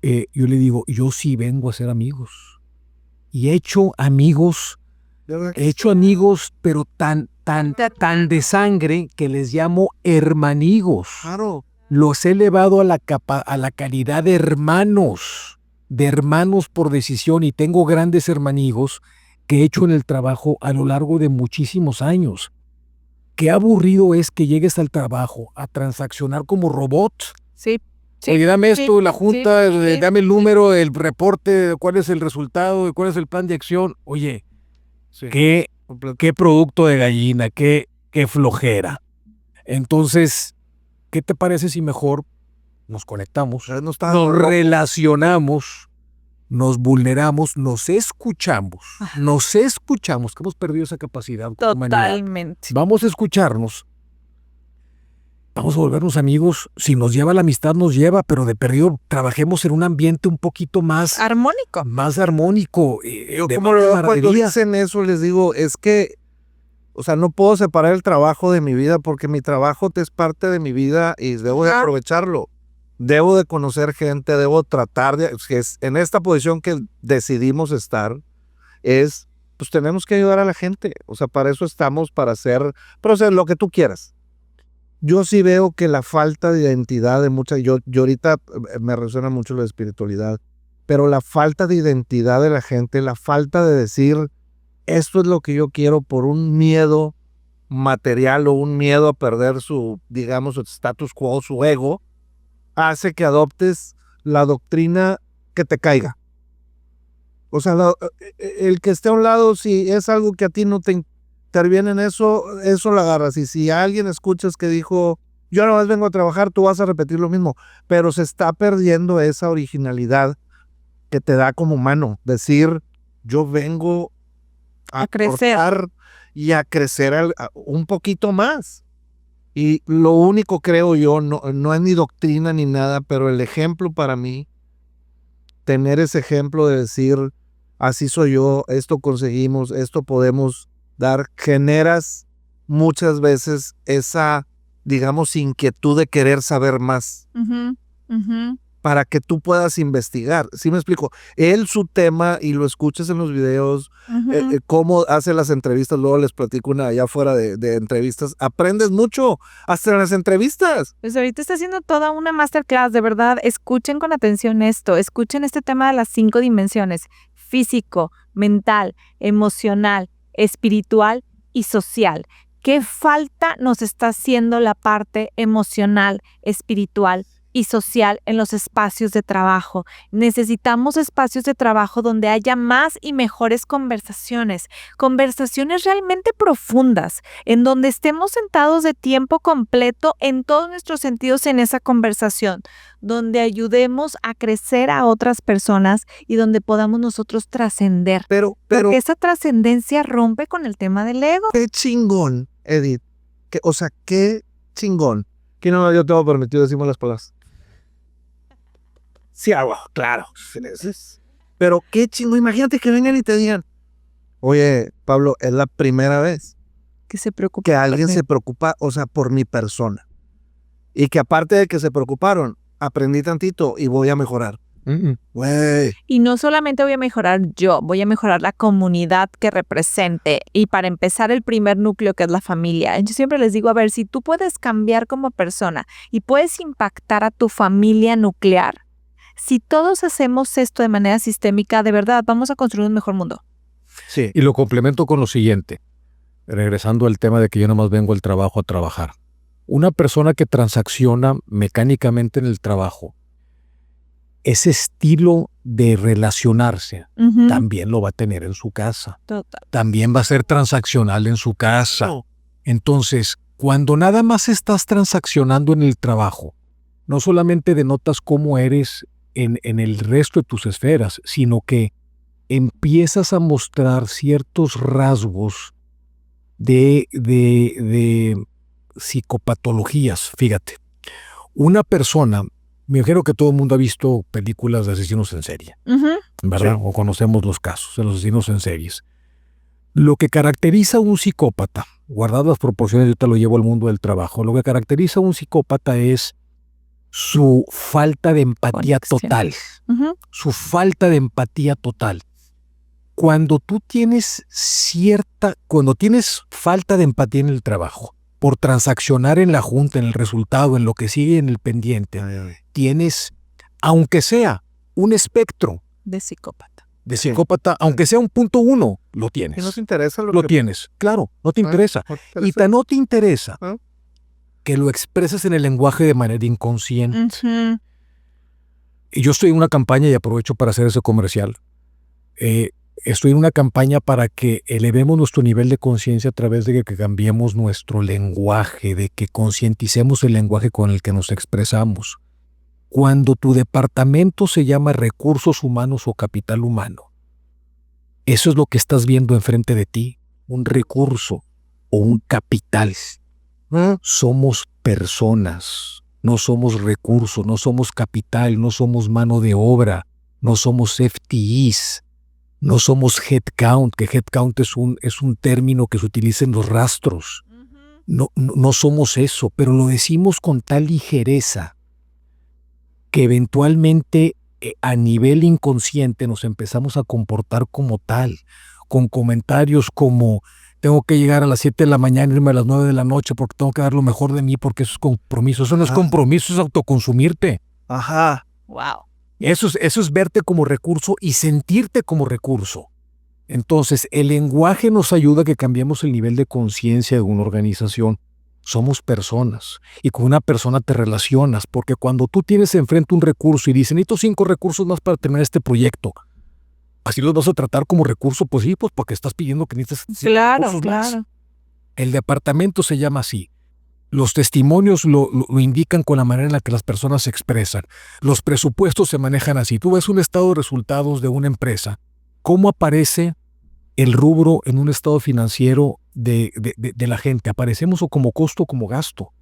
yo le digo, yo sí vengo a ser amigos. Y he hecho amigos, pero tan de sangre que les llamo hermanigos. Claro. Los he elevado a la calidad de hermanos por decisión, y tengo grandes hermanigos que he hecho en el trabajo a lo largo de muchísimos años. Qué aburrido es que llegues al trabajo a transaccionar como robot. Sí. Oye, dame esto, la junta, dame el número, el reporte, cuál es el resultado, cuál es el plan de acción. Oye, qué producto de gallina, qué flojera. Entonces, ¿qué te parece si mejor nos conectamos, nos relacionamos, nos vulneramos, nos escuchamos, que hemos perdido esa capacidad? Totalmente. Vamos a escucharnos, vamos a volvernos amigos. Si nos lleva la amistad, nos lleva, pero de perdido trabajemos en un ambiente un poquito más armónico. Yo cuando dicen eso les digo, es que, o sea, no puedo separar el trabajo de mi vida porque mi trabajo es parte de mi vida y debo de aprovecharlo. Debo de conocer gente, debo tratar de... En esta posición que decidimos estar, pues tenemos que ayudar a la gente. O sea, para eso estamos, para hacer lo que tú quieras. Yo sí veo que la falta de identidad de muchas... Yo ahorita me resuena mucho la espiritualidad, pero la falta de identidad de la gente, la falta de decir... Esto es lo que yo quiero por un miedo material o un miedo a perder su, digamos, su status quo, su ego, hace que adoptes la doctrina que te caiga. O sea, el que esté a un lado, si es algo que a ti no te interviene en eso lo agarras. Y si alguien escuchas que dijo, yo nada más vengo a trabajar, tú vas a repetir lo mismo. Pero se está perdiendo esa originalidad que te da como humano. Decir, yo vengo a crecer y a crecer un poquito más. Y lo único, creo yo, no es ni doctrina ni nada, pero el ejemplo para mí, tener ese ejemplo de decir, así soy yo, esto conseguimos, esto podemos dar, generas muchas veces esa, digamos, inquietud de querer saber más. Para que tú puedas investigar. ¿Sí me explico? Él, su tema, y lo escuchas en los videos, cómo hace las entrevistas, luego les platico una allá fuera de entrevistas, aprendes mucho hasta en las entrevistas. Pues ahorita está haciendo toda una masterclass, de verdad, escuchen con atención esto, escuchen este tema de las 5 dimensiones, físico, mental, emocional, espiritual y social. ¿Qué falta nos está haciendo la parte emocional, espiritual y social en los espacios de trabajo? Necesitamos espacios de trabajo donde haya más y mejores conversaciones realmente profundas, en donde estemos sentados de tiempo completo en todos nuestros sentidos en esa conversación, donde ayudemos a crecer a otras personas y donde podamos nosotros trascender. Pero porque esa trascendencia rompe con el tema del ego. Qué chingón, Edith. Qué chingón. Que no, yo tengo permitido decir las palabras. Sí, claro. Pero qué chingo, imagínate que vengan y te digan, oye, Pablo, es la primera vez que se preocupa que alguien se preocupa, o sea, por mi persona. Y que aparte de que se preocuparon, aprendí tantito y voy a mejorar. Güey. Y no solamente voy a mejorar yo, voy a mejorar la comunidad que represente. Y para empezar, el primer núcleo, que es la familia. Yo siempre les digo, a ver, si tú puedes cambiar como persona y puedes impactar a tu familia nuclear, si todos hacemos esto de manera sistémica, de verdad, vamos a construir un mejor mundo. Sí. Y lo complemento con lo siguiente, regresando al tema de que yo nomás vengo al trabajo a trabajar. Una persona que transacciona mecánicamente en el trabajo, ese estilo de relacionarse también lo va a tener en su casa. Total. También va a ser transaccional en su casa. Entonces, cuando nada más estás transaccionando en el trabajo, no solamente denotas cómo eres en el resto de tus esferas, sino que empiezas a mostrar ciertos rasgos de psicopatologías. Fíjate, una persona, me imagino que todo el mundo ha visto películas de asesinos en serie, ¿verdad? Sí. O conocemos los casos de los asesinos en series. Lo que caracteriza a un psicópata, guardadas las proporciones, yo te lo llevo al mundo del trabajo, lo que caracteriza a un psicópata es su falta de empatía total. Su falta de empatía total. Cuando tienes falta de empatía en el trabajo, por transaccionar en la junta, en el resultado, en lo que sigue en el pendiente, tienes, aunque sea un espectro de psicópata. De psicópata, aunque sea un 1, lo tienes. ¿Y no te interesa lo tienes, claro, no te interesa. ¿No te interesa? Y tan no te interesa que lo expresas en el lenguaje de manera inconsciente. Y yo estoy en una campaña, y aprovecho para hacer ese comercial, estoy en una campaña para que elevemos nuestro nivel de conciencia a través de que cambiemos nuestro lenguaje, de que concienticemos el lenguaje con el que nos expresamos. Cuando tu departamento se llama recursos humanos o capital humano, eso es lo que estás viendo enfrente de ti, un recurso o un capital. Somos personas, no somos recursos, no somos capital, no somos mano de obra, no somos FTEs. No somos headcount, que headcount es un término que se utiliza en los rastros. No somos eso, pero lo decimos con tal ligereza que eventualmente a nivel inconsciente nos empezamos a comportar como tal, con comentarios como tengo que llegar a las 7 de la mañana y irme a las 9 de la noche porque tengo que dar lo mejor de mí porque eso es compromiso. Eso no es compromiso, es autoconsumirte. Ajá. Wow. Eso es verte como recurso y sentirte como recurso. Entonces, el lenguaje nos ayuda a que cambiemos el nivel de conciencia de una organización. Somos personas y con una persona te relacionas, porque cuando tú tienes enfrente un recurso y dices, necesito 5 recursos más para terminar este proyecto, ¿así los vas a tratar como recurso? Pues sí, pues porque estás pidiendo que necesitas 5 recursos más. El departamento se llama así. Los testimonios lo indican con la manera en la que las personas se expresan. Los presupuestos se manejan así. Tú ves un estado de resultados de una empresa. ¿Cómo aparece el rubro en un estado financiero de la gente? ¿Aparecemos o como costo o como gasto?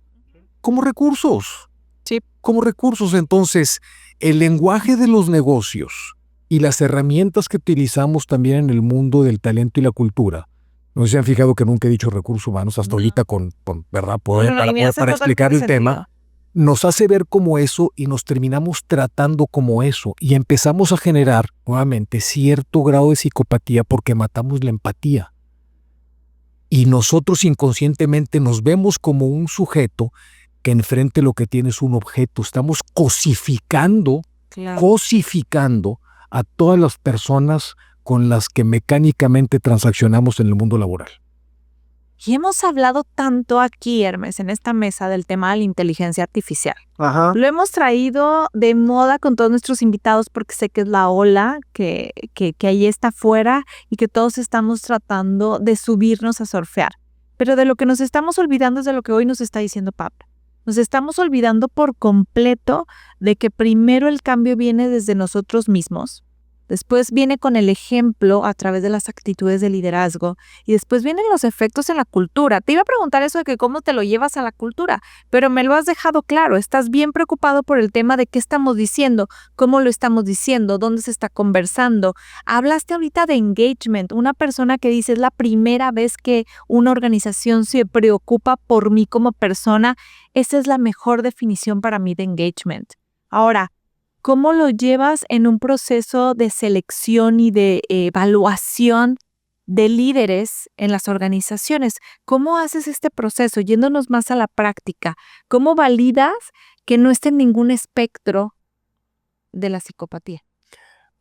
Como recursos. Sí. Como recursos. Entonces, el lenguaje de los negocios y las herramientas que utilizamos también en el mundo del talento y la cultura. No sé si han fijado que nunca he dicho recursos humanos hasta ahorita ¿verdad? Para explicar el tema. Nos hace ver como eso y nos terminamos tratando como eso y empezamos a generar nuevamente cierto grado de psicopatía porque matamos la empatía. Y nosotros inconscientemente nos vemos como un sujeto que enfrente lo que tiene es un objeto. Estamos cosificando a todas las personas con las que mecánicamente transaccionamos en el mundo laboral. Y hemos hablado tanto aquí, Hermes, en esta mesa del tema de la inteligencia artificial. Ajá. Lo hemos traído de moda con todos nuestros invitados porque sé que es la ola que ahí está afuera y que todos estamos tratando de subirnos a surfear. Pero de lo que nos estamos olvidando es de lo que hoy nos está diciendo Pablo. Nos estamos olvidando por completo de que primero el cambio viene desde nosotros mismos Después viene con el ejemplo a través de las actitudes de liderazgo y después vienen los efectos en la cultura. Te iba a preguntar eso de que cómo te lo llevas a la cultura, pero me lo has dejado claro. Estás bien preocupado por el tema de qué estamos diciendo, cómo lo estamos diciendo, dónde se está conversando. Hablaste ahorita de engagement, una persona que dice es la primera vez que una organización se preocupa por mí como persona. Esa es la mejor definición para mí de engagement. Ahora, ¿cómo lo llevas en un proceso de selección y de evaluación de líderes en las organizaciones? ¿Cómo haces este proceso? Yéndonos más a la práctica, ¿cómo validas que no esté en ningún espectro de la psicopatía?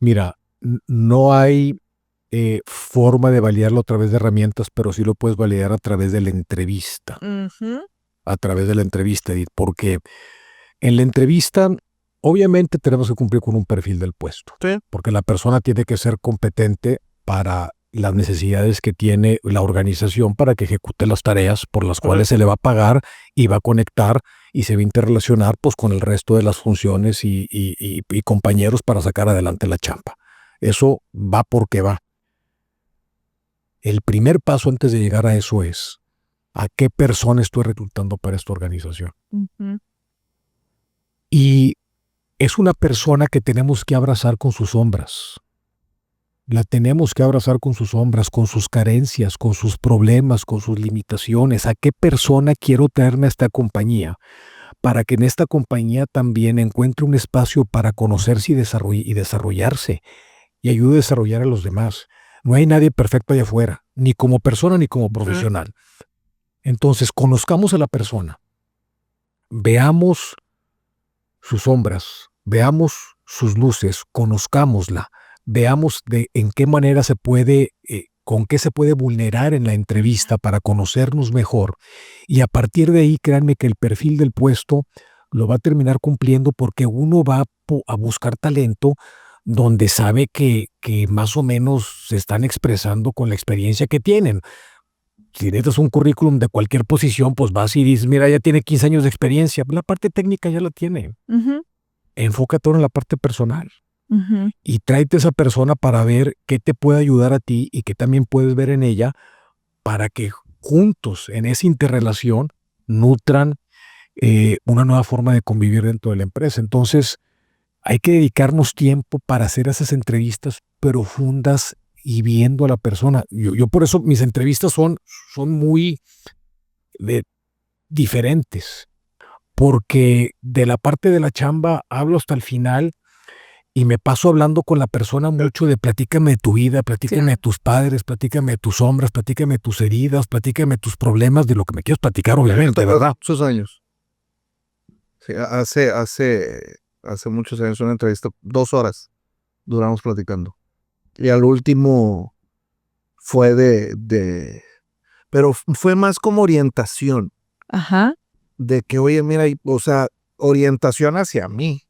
Mira, no hay forma de validarlo a través de herramientas, pero sí lo puedes validar a través de la entrevista. A través de la entrevista, Edith, porque en la entrevista obviamente tenemos que cumplir con un perfil del puesto, sí, porque la persona tiene que ser competente para las necesidades que tiene la organización para que ejecute las tareas por las cuales se le va a pagar y va a conectar y se va a interrelacionar pues, con el resto de las funciones y compañeros para sacar adelante la chamba. Eso va porque va. El primer paso antes de llegar a eso es ¿a qué persona estoy reclutando para esta organización? Y es una persona que tenemos que abrazar con sus sombras. La tenemos que abrazar con sus sombras, con sus carencias, con sus problemas, con sus limitaciones. ¿A qué persona quiero traerme a esta compañía? Para que en esta compañía también encuentre un espacio para conocerse y desarrollarse y ayude a desarrollar a los demás. No hay nadie perfecto allá afuera, ni como persona ni como profesional. Entonces, conozcamos a la persona. Veamos sus sombras, veamos sus luces, conozcámosla, veamos en qué manera se puede, con qué se puede vulnerar en la entrevista para conocernos mejor. Y a partir de ahí, créanme que el perfil del puesto lo va a terminar cumpliendo porque uno va a buscar talento donde sabe que más o menos se están expresando con la experiencia que tienen. Si necesitas un currículum de cualquier posición, pues vas y dices, mira, ya tiene 15 años de experiencia. La parte técnica ya la tiene. Enfócate en la parte personal. Y tráete a esa persona para ver qué te puede ayudar a ti y qué también puedes ver en ella para que juntos en esa interrelación nutran una nueva forma de convivir dentro de la empresa. Entonces, hay que dedicarnos tiempo para hacer esas entrevistas profundas y viendo a la persona. Yo por eso mis entrevistas son muy diferentes, porque de la parte de la chamba hablo hasta el final y me paso hablando con la persona mucho de platícame de tu vida, platícame de tus padres, platícame de tus sombras, platícame de tus heridas, platícame de tus problemas, de lo que me quieres platicar, obviamente, ¿verdad? Muchos años. Sí, hace muchos años una entrevista, 2 horas duramos platicando. Y al último fue pero fue más como orientación. De que, oye, mira, o sea, orientación hacia mí.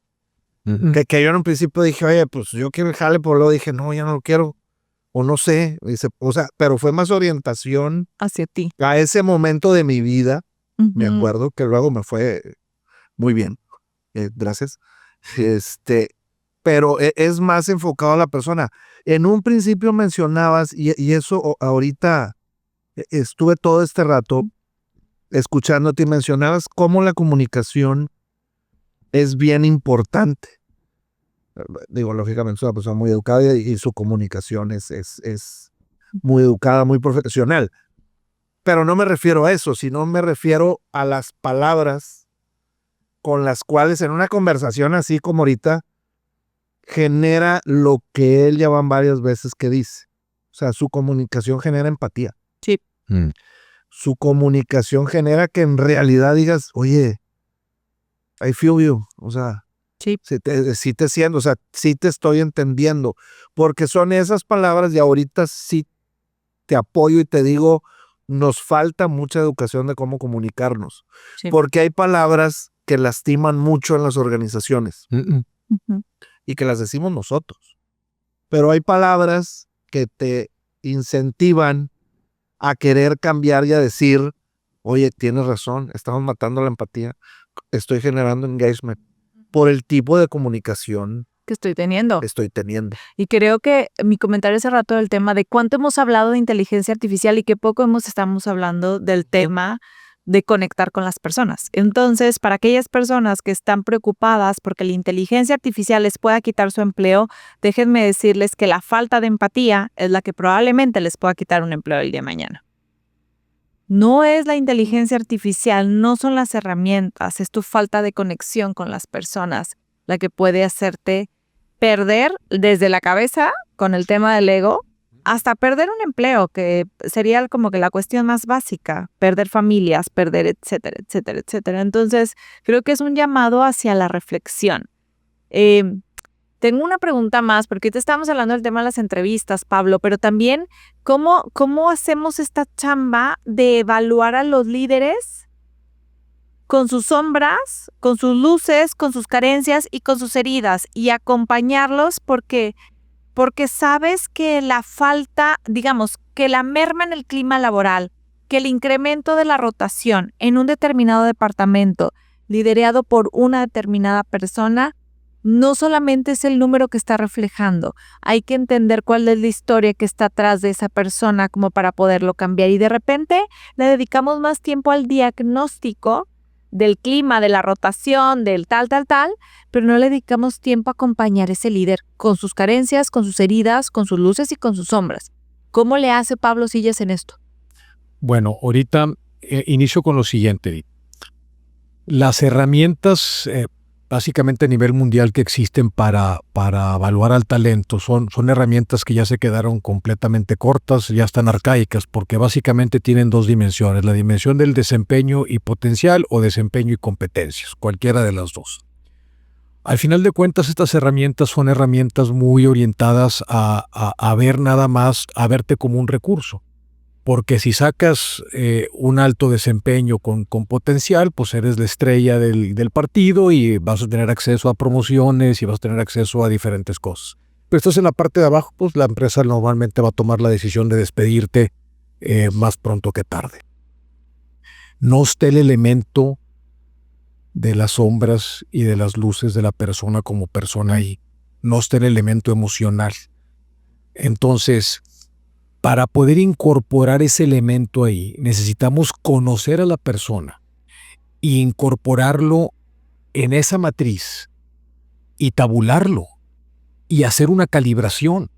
Que yo en un principio dije, oye, pues yo quiero el jale, pero luego dije, no, ya no lo quiero. O no sé. O sea, pero fue más orientación hacia ti. A ese momento de mi vida. Me acuerdo que luego me fue muy bien. Gracias. Pero es más enfocado a la persona. En un principio mencionabas, y eso ahorita estuve todo este rato escuchándote y mencionabas cómo la comunicación es bien importante. Digo, lógicamente es una persona muy educada y su comunicación es muy educada, muy profesional. Pero no me refiero a eso, sino me refiero a las palabras con las cuales en una conversación así como ahorita genera lo que él ya van varias veces que dice. O sea, su comunicación genera empatía. Sí. Su comunicación genera que en realidad digas, oye, I feel you. O sea, sí te siento, o sea, sí te estoy entendiendo. Porque son esas palabras y ahorita sí te apoyo y te digo, nos falta mucha educación de cómo comunicarnos. Sí. Porque hay palabras que lastiman mucho en las organizaciones. Y que las decimos nosotros. Pero hay palabras que te incentivan a querer cambiar y a decir, oye, tienes razón, estamos matando la empatía, estoy generando engagement por el tipo de comunicación que estoy teniendo. Y creo que mi comentario hace rato del tema de cuánto hemos hablado de inteligencia artificial y qué poco estamos hablando del tema de conectar con las personas. Entonces, para aquellas personas que están preocupadas porque la inteligencia artificial les pueda quitar su empleo, déjenme decirles que la falta de empatía es la que probablemente les pueda quitar un empleo el día de mañana. No es la inteligencia artificial, no son las herramientas, es tu falta de conexión con las personas la que puede hacerte perder desde la cabeza con el tema del ego hasta perder un empleo, que sería como que la cuestión más básica, perder familias, perder etcétera, etcétera, etcétera. Entonces, creo que es un llamado hacia la reflexión. Tengo una pregunta más, porque ahorita estamos hablando del tema de las entrevistas, Pablo, pero también, ¿cómo hacemos esta chamba de evaluar a los líderes con sus sombras, con sus luces, con sus carencias y con sus heridas, y acompañarlos porque sabes que la falta, digamos, que la merma en el clima laboral, que el incremento de la rotación en un determinado departamento liderado por una determinada persona, no solamente es el número que está reflejando, hay que entender cuál es la historia que está atrás de esa persona como para poderlo cambiar. Y de repente le dedicamos más tiempo al diagnóstico del clima, de la rotación, del tal, pero no le dedicamos tiempo a acompañar a ese líder con sus carencias, con sus heridas, con sus luces y con sus sombras. ¿Cómo le hace Pablo Sillas en esto? Bueno, ahorita inicio con lo siguiente, Edith. Las herramientas básicamente a nivel mundial que existen para evaluar al talento son herramientas que ya se quedaron completamente cortas, ya están arcaicas, porque básicamente tienen dos dimensiones, la dimensión del desempeño y potencial o desempeño y competencias, cualquiera de las dos. Al final de cuentas, estas herramientas son herramientas muy orientadas a ver nada más, a verte como un recurso. Porque si sacas un alto desempeño con potencial, pues eres la estrella del partido y vas a tener acceso a promociones y vas a tener acceso a diferentes cosas. Pero estás en la parte de abajo, pues la empresa normalmente va a tomar la decisión de despedirte más pronto que tarde. No está el elemento de las sombras y de las luces de la persona como persona ahí. No está el elemento emocional. Entonces, para poder incorporar ese elemento ahí, necesitamos conocer a la persona e incorporarlo en esa matriz y tabularlo y hacer una calibración.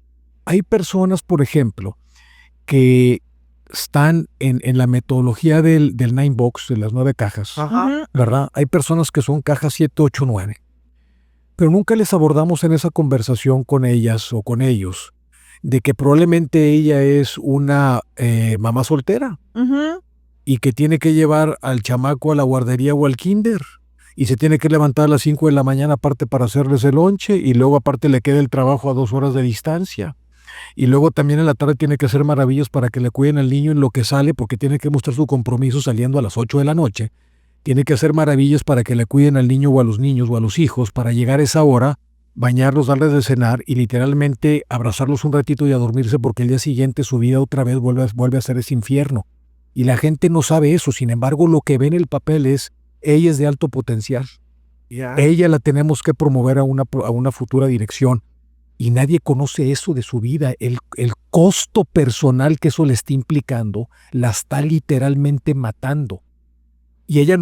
Hay personas, por ejemplo, que están en la metodología del 9-box, de las 9 cajas, ¿verdad? Hay personas que son cajas 7, 8, 9, pero nunca les abordamos en esa conversación con ellas o con ellos de que probablemente ella es una mamá soltera y que tiene que llevar al chamaco a la guardería o al kinder y se tiene que levantar a las 5 de la mañana aparte para hacerles el lonche y luego aparte le queda el trabajo a 2 horas de distancia y luego también en la tarde tiene que hacer maravillas para que le cuiden al niño en lo que sale porque tiene que mostrar su compromiso saliendo a las 8 de la noche, tiene que hacer maravillas para que le cuiden al niño o a los niños o a los hijos para llegar a esa hora, bañarlos, darles de cenar y literalmente abrazarlos un ratito y a dormirse porque el día siguiente su vida otra vez vuelve a ser ese infierno. Y la gente no sabe eso, sin embargo lo que ve en el papel es, ella es de alto potencial. Ella la tenemos que promover a una futura dirección. Y nadie conoce eso de su vida. El costo personal que eso le está implicando la está literalmente matando. Y ella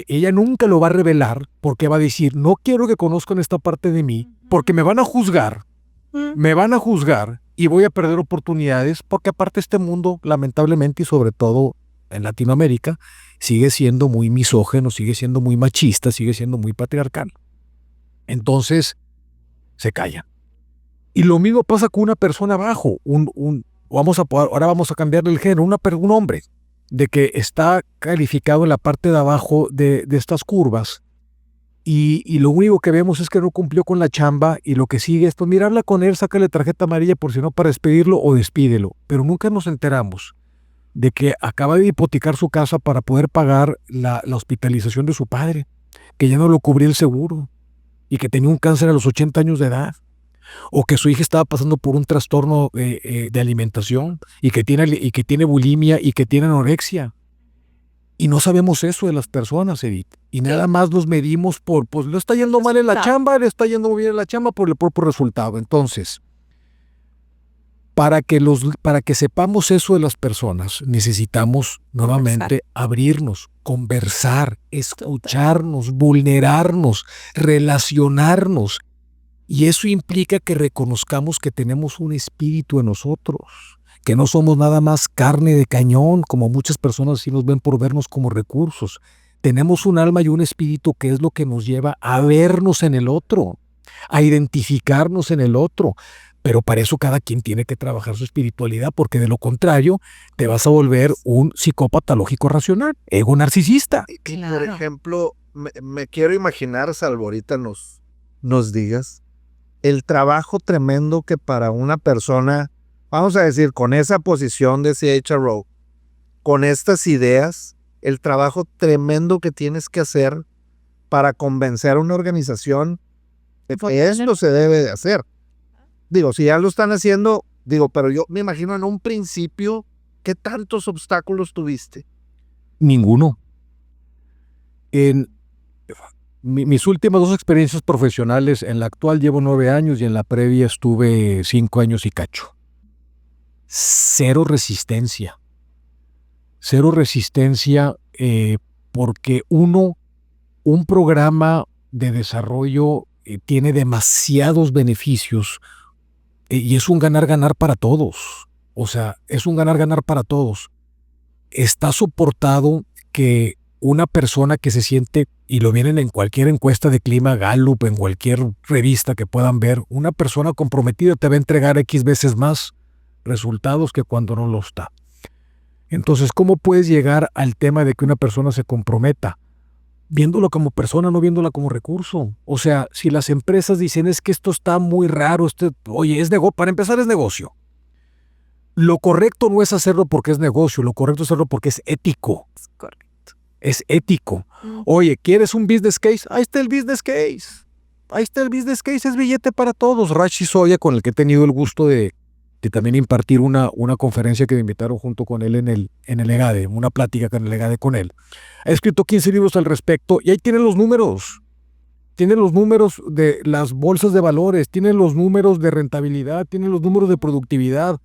ella nunca lo va a revelar porque va a decir, no quiero que conozcan esta parte de mí porque me van a juzgar y voy a perder oportunidades porque aparte este mundo, lamentablemente y sobre todo en Latinoamérica, sigue siendo muy misógino, sigue siendo muy machista, sigue siendo muy patriarcal. Entonces, se callan. Y lo mismo pasa con una persona abajo, ahora vamos a cambiarle el género, un hombre, de que está calificado en la parte de abajo de estas curvas y lo único que vemos es que no cumplió con la chamba y lo que sigue es, pues mira, habla con él, sácale tarjeta amarilla por si no para despedirlo o despídelo. Pero nunca nos enteramos de que acaba de hipotecar su casa para poder pagar la hospitalización de su padre, que ya no lo cubría el seguro y que tenía un cáncer a los 80 años de edad. O que su hija estaba pasando por un trastorno de alimentación y que tiene bulimia y que tiene anorexia. Y no sabemos eso de las personas, Edith. Y nada más nos medimos por, pues le está yendo mal en la chamba, le está yendo bien en la chamba por el propio resultado. Entonces, para que sepamos eso de las personas, necesitamos nuevamente abrirnos, conversar, escucharnos, vulnerarnos, relacionarnos. Y eso implica que reconozcamos que tenemos un espíritu en nosotros, que no somos nada más carne de cañón, como muchas personas sí nos ven por vernos como recursos. Tenemos un alma y un espíritu que es lo que nos lleva a vernos en el otro, a identificarnos en el otro. Pero para eso cada quien tiene que trabajar su espiritualidad, porque de lo contrario te vas a volver un psicópata lógico racional, ego narcisista. Claro. Por ejemplo, me quiero imaginar, salvo ahorita nos digas, el trabajo tremendo que para una persona, vamos a decir, con esa posición de CHRO, con estas ideas, el trabajo tremendo que tienes que hacer para convencer a una organización de que esto se debe de hacer. Digo, si ya lo están haciendo, pero yo me imagino en un principio, ¿qué tantos obstáculos tuviste? Ninguno. En mis últimas 2 experiencias profesionales, en la actual llevo 9 años y en la previa estuve 5 años y cacho. Cero resistencia. Cero resistencia porque un programa de desarrollo tiene demasiados beneficios y es un ganar-ganar para todos. O sea, es un ganar-ganar para todos. Está soportado que una persona que se siente, y lo vienen en cualquier encuesta de clima, Gallup, en cualquier revista que puedan ver, una persona comprometida te va a entregar X veces más resultados que cuando no lo está. Entonces, ¿cómo puedes llegar al tema de que una persona se comprometa? Viéndolo como persona, no viéndola como recurso. O sea, si las empresas dicen es que esto está muy raro, oye, para empezar es negocio. Lo correcto no es hacerlo porque es negocio, lo correcto es hacerlo porque es ético. Es correcto. Es ético. Oye, ¿quieres un business case? Ahí está el business case. Ahí está el business case, es billete para todos. Rashi Soya, con el que he tenido el gusto de también impartir una conferencia que me invitaron junto con él en el EGADE, una plática en el EGADE con él. Ha escrito 15 libros al respecto y ahí tienen los números. Tienen los números de las bolsas de valores, tienen los números de rentabilidad, tienen los números de productividad.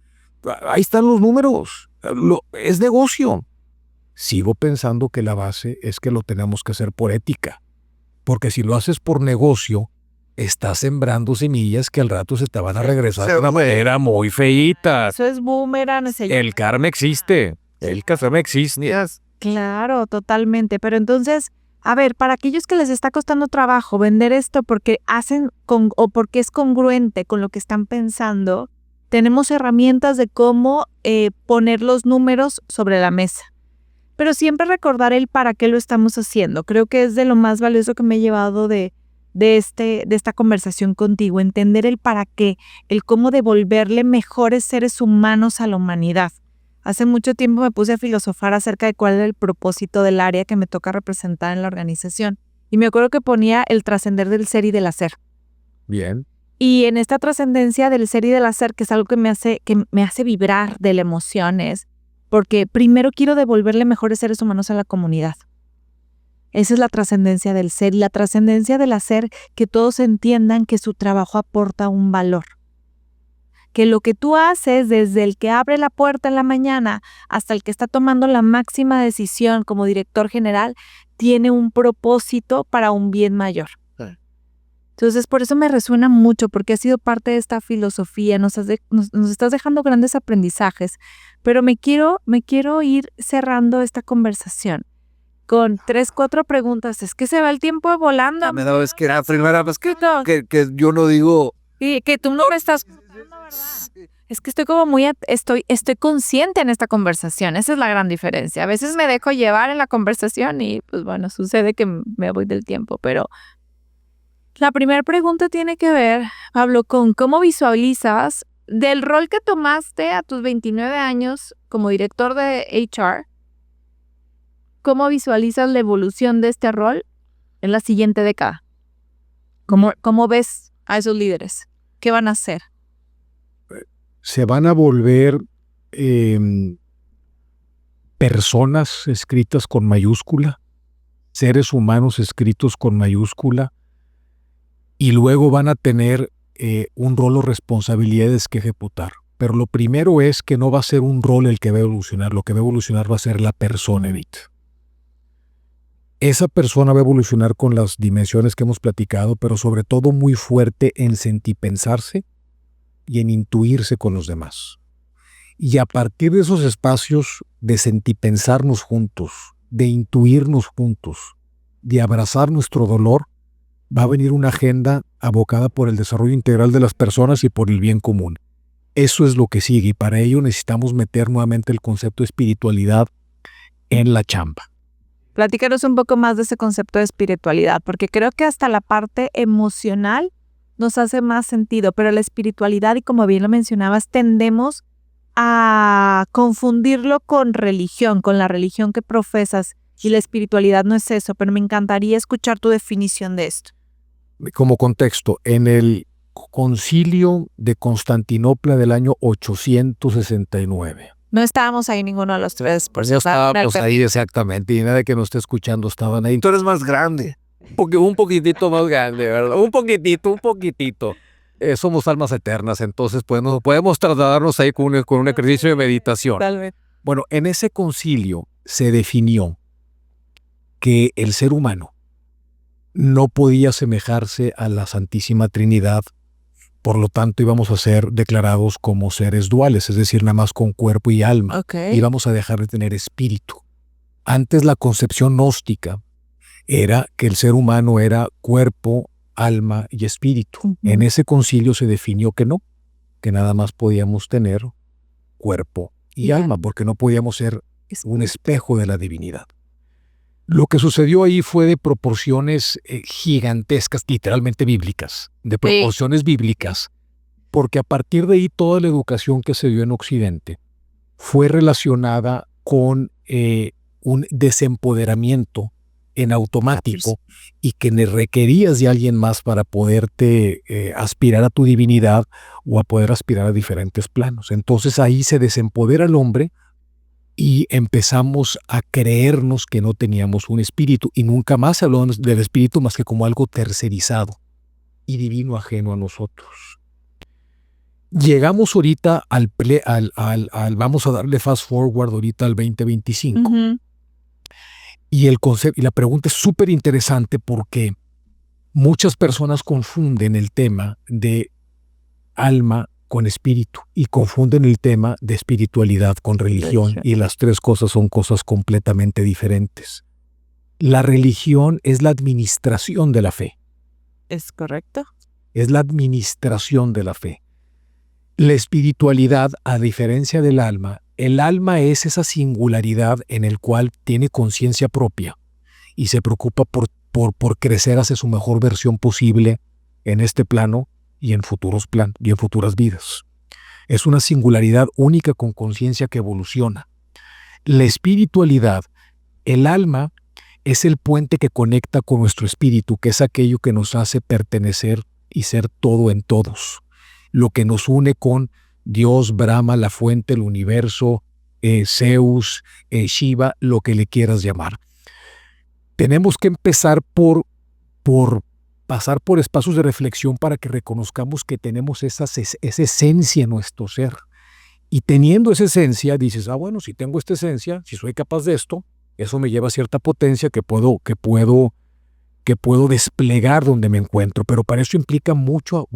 Ahí están los números. Es negocio. Sigo pensando que la base es que lo tenemos que hacer por ética. Porque si lo haces por negocio, estás sembrando semillas que al rato se te van a regresar de una manera muy feíta. Eso es boomerang. El karma existe. El karma existe. Claro, totalmente. Pero entonces, a ver, para aquellos que les está costando trabajo vender esto porque o porque es congruente con lo que están pensando, tenemos herramientas de cómo poner los números sobre la mesa. Pero siempre recordar el para qué lo estamos haciendo. Creo que es de lo más valioso que me he llevado de esta conversación contigo, entender el para qué, el cómo devolverle mejores seres humanos a la humanidad. Hace mucho tiempo me puse a filosofar acerca de cuál era el propósito del área que me toca representar en la organización. Y me acuerdo que ponía el trascender del ser y del hacer. Bien. Y en esta trascendencia del ser y del hacer, que es algo que me hace vibrar de las emociones, porque primero quiero devolverle mejores seres humanos a la comunidad. Esa es la trascendencia del ser y la trascendencia del hacer, que todos entiendan que su trabajo aporta un valor. Que lo que tú haces, desde el que abre la puerta en la mañana hasta el que está tomando la máxima decisión como director general, tiene un propósito para un bien mayor. Entonces, por eso me resuena mucho, porque ha sido parte de esta filosofía, nos estás dejando grandes aprendizajes, pero me quiero ir cerrando esta conversación con 3, 4 preguntas. Es que se va el tiempo volando. Es que la primera vez que yo no digo... Y que tú no me estás... Es que estoy como estoy consciente en esta conversación. Esa es la gran diferencia. A veces me dejo llevar en la conversación y pues bueno, sucede que me voy del tiempo, pero la primera pregunta tiene que ver, Pablo, con cómo visualizas del rol que tomaste a tus 29 años como director de HR. ¿Cómo visualizas la evolución de este rol en la siguiente década? ¿Cómo ves a esos líderes? ¿Qué van a hacer? Se van a volver personas escritas con mayúscula, seres humanos escritos con mayúscula, y luego van a tener un rol o responsabilidades que ejecutar. Pero lo primero es que no va a ser un rol el que va a evolucionar, lo que va a evolucionar va a ser la persona, Edith. Esa persona va a evolucionar con las dimensiones que hemos platicado, pero sobre todo muy fuerte en sentipensarse y en intuirse con los demás. Y a partir de esos espacios de sentipensarnos juntos, de intuirnos juntos, de abrazar nuestro dolor, va a venir una agenda abocada por el desarrollo integral de las personas y por el bien común. Eso es lo que sigue y para ello necesitamos meter nuevamente el concepto de espiritualidad en la chamba. Platícanos un poco más de ese concepto de espiritualidad, porque creo que hasta la parte emocional nos hace más sentido, pero la espiritualidad, y como bien lo mencionabas, tendemos a confundirlo con religión, con la religión que profesas, y la espiritualidad no es eso, pero me encantaría escuchar tu definición de esto. Como contexto, en el Concilio de Constantinopla del año 869. No estábamos ahí ninguno de los tres. Por eso estábamos ahí exactamente, y nadie que nos esté escuchando estaban ahí. Tú eres más grande. Un poquitito más grande, ¿verdad? Un poquitito. Somos almas eternas, entonces podemos trasladarnos ahí con un ejercicio de meditación. Tal vez. Bueno, en ese concilio se definió que el ser humano no podía asemejarse a la Santísima Trinidad, por lo tanto íbamos a ser declarados como seres duales, es decir, nada más con cuerpo y alma. Okay. Íbamos a dejar de tener espíritu. Antes la concepción gnóstica era que el ser humano era cuerpo, alma y espíritu. Uh-huh. En ese concilio se definió que no, que nada más podíamos tener cuerpo y alma, porque no podíamos ser un espejo de la divinidad. Lo que sucedió ahí fue de proporciones gigantescas, literalmente bíblicas, de proporciones bíblicas, porque a partir de ahí toda la educación que se dio en Occidente fue relacionada con un desempoderamiento en automático y que requerías de alguien más para poderte aspirar a tu divinidad o a poder aspirar a diferentes planos. Entonces ahí se desempodera el hombre y empezamos a creernos que no teníamos un espíritu y nunca más se habló del espíritu más que como algo tercerizado y divino ajeno a nosotros. Llegamos ahorita vamos a darle fast forward ahorita al 2025. Uh-huh. Y el concepto y la pregunta es súper interesante porque muchas personas confunden el tema de alma con espíritu y confunden el tema de espiritualidad con religión, y las tres cosas son cosas completamente diferentes. La religión es la administración de la fe. ¿Es correcto? Es la administración de la fe. La espiritualidad, a diferencia del alma, el alma es esa singularidad en el cual tiene conciencia propia y se preocupa por crecer hacia su mejor versión posible en este plano y en futuras vidas. Es una singularidad única con conciencia que evoluciona. La espiritualidad, el alma, es el puente que conecta con nuestro espíritu, que es aquello que nos hace pertenecer y ser todo en todos. Lo que nos une con Dios, Brahma, la fuente, el universo, Zeus, Shiva, lo que le quieras llamar. Tenemos que empezar por pasar por espacios de reflexión para que reconozcamos que tenemos esa esencia en nuestro ser. Y teniendo esa esencia, dices, bueno, si tengo esta esencia, si soy capaz de esto, eso me lleva a cierta potencia que puedo desplegar donde me encuentro. Pero para eso implica mucho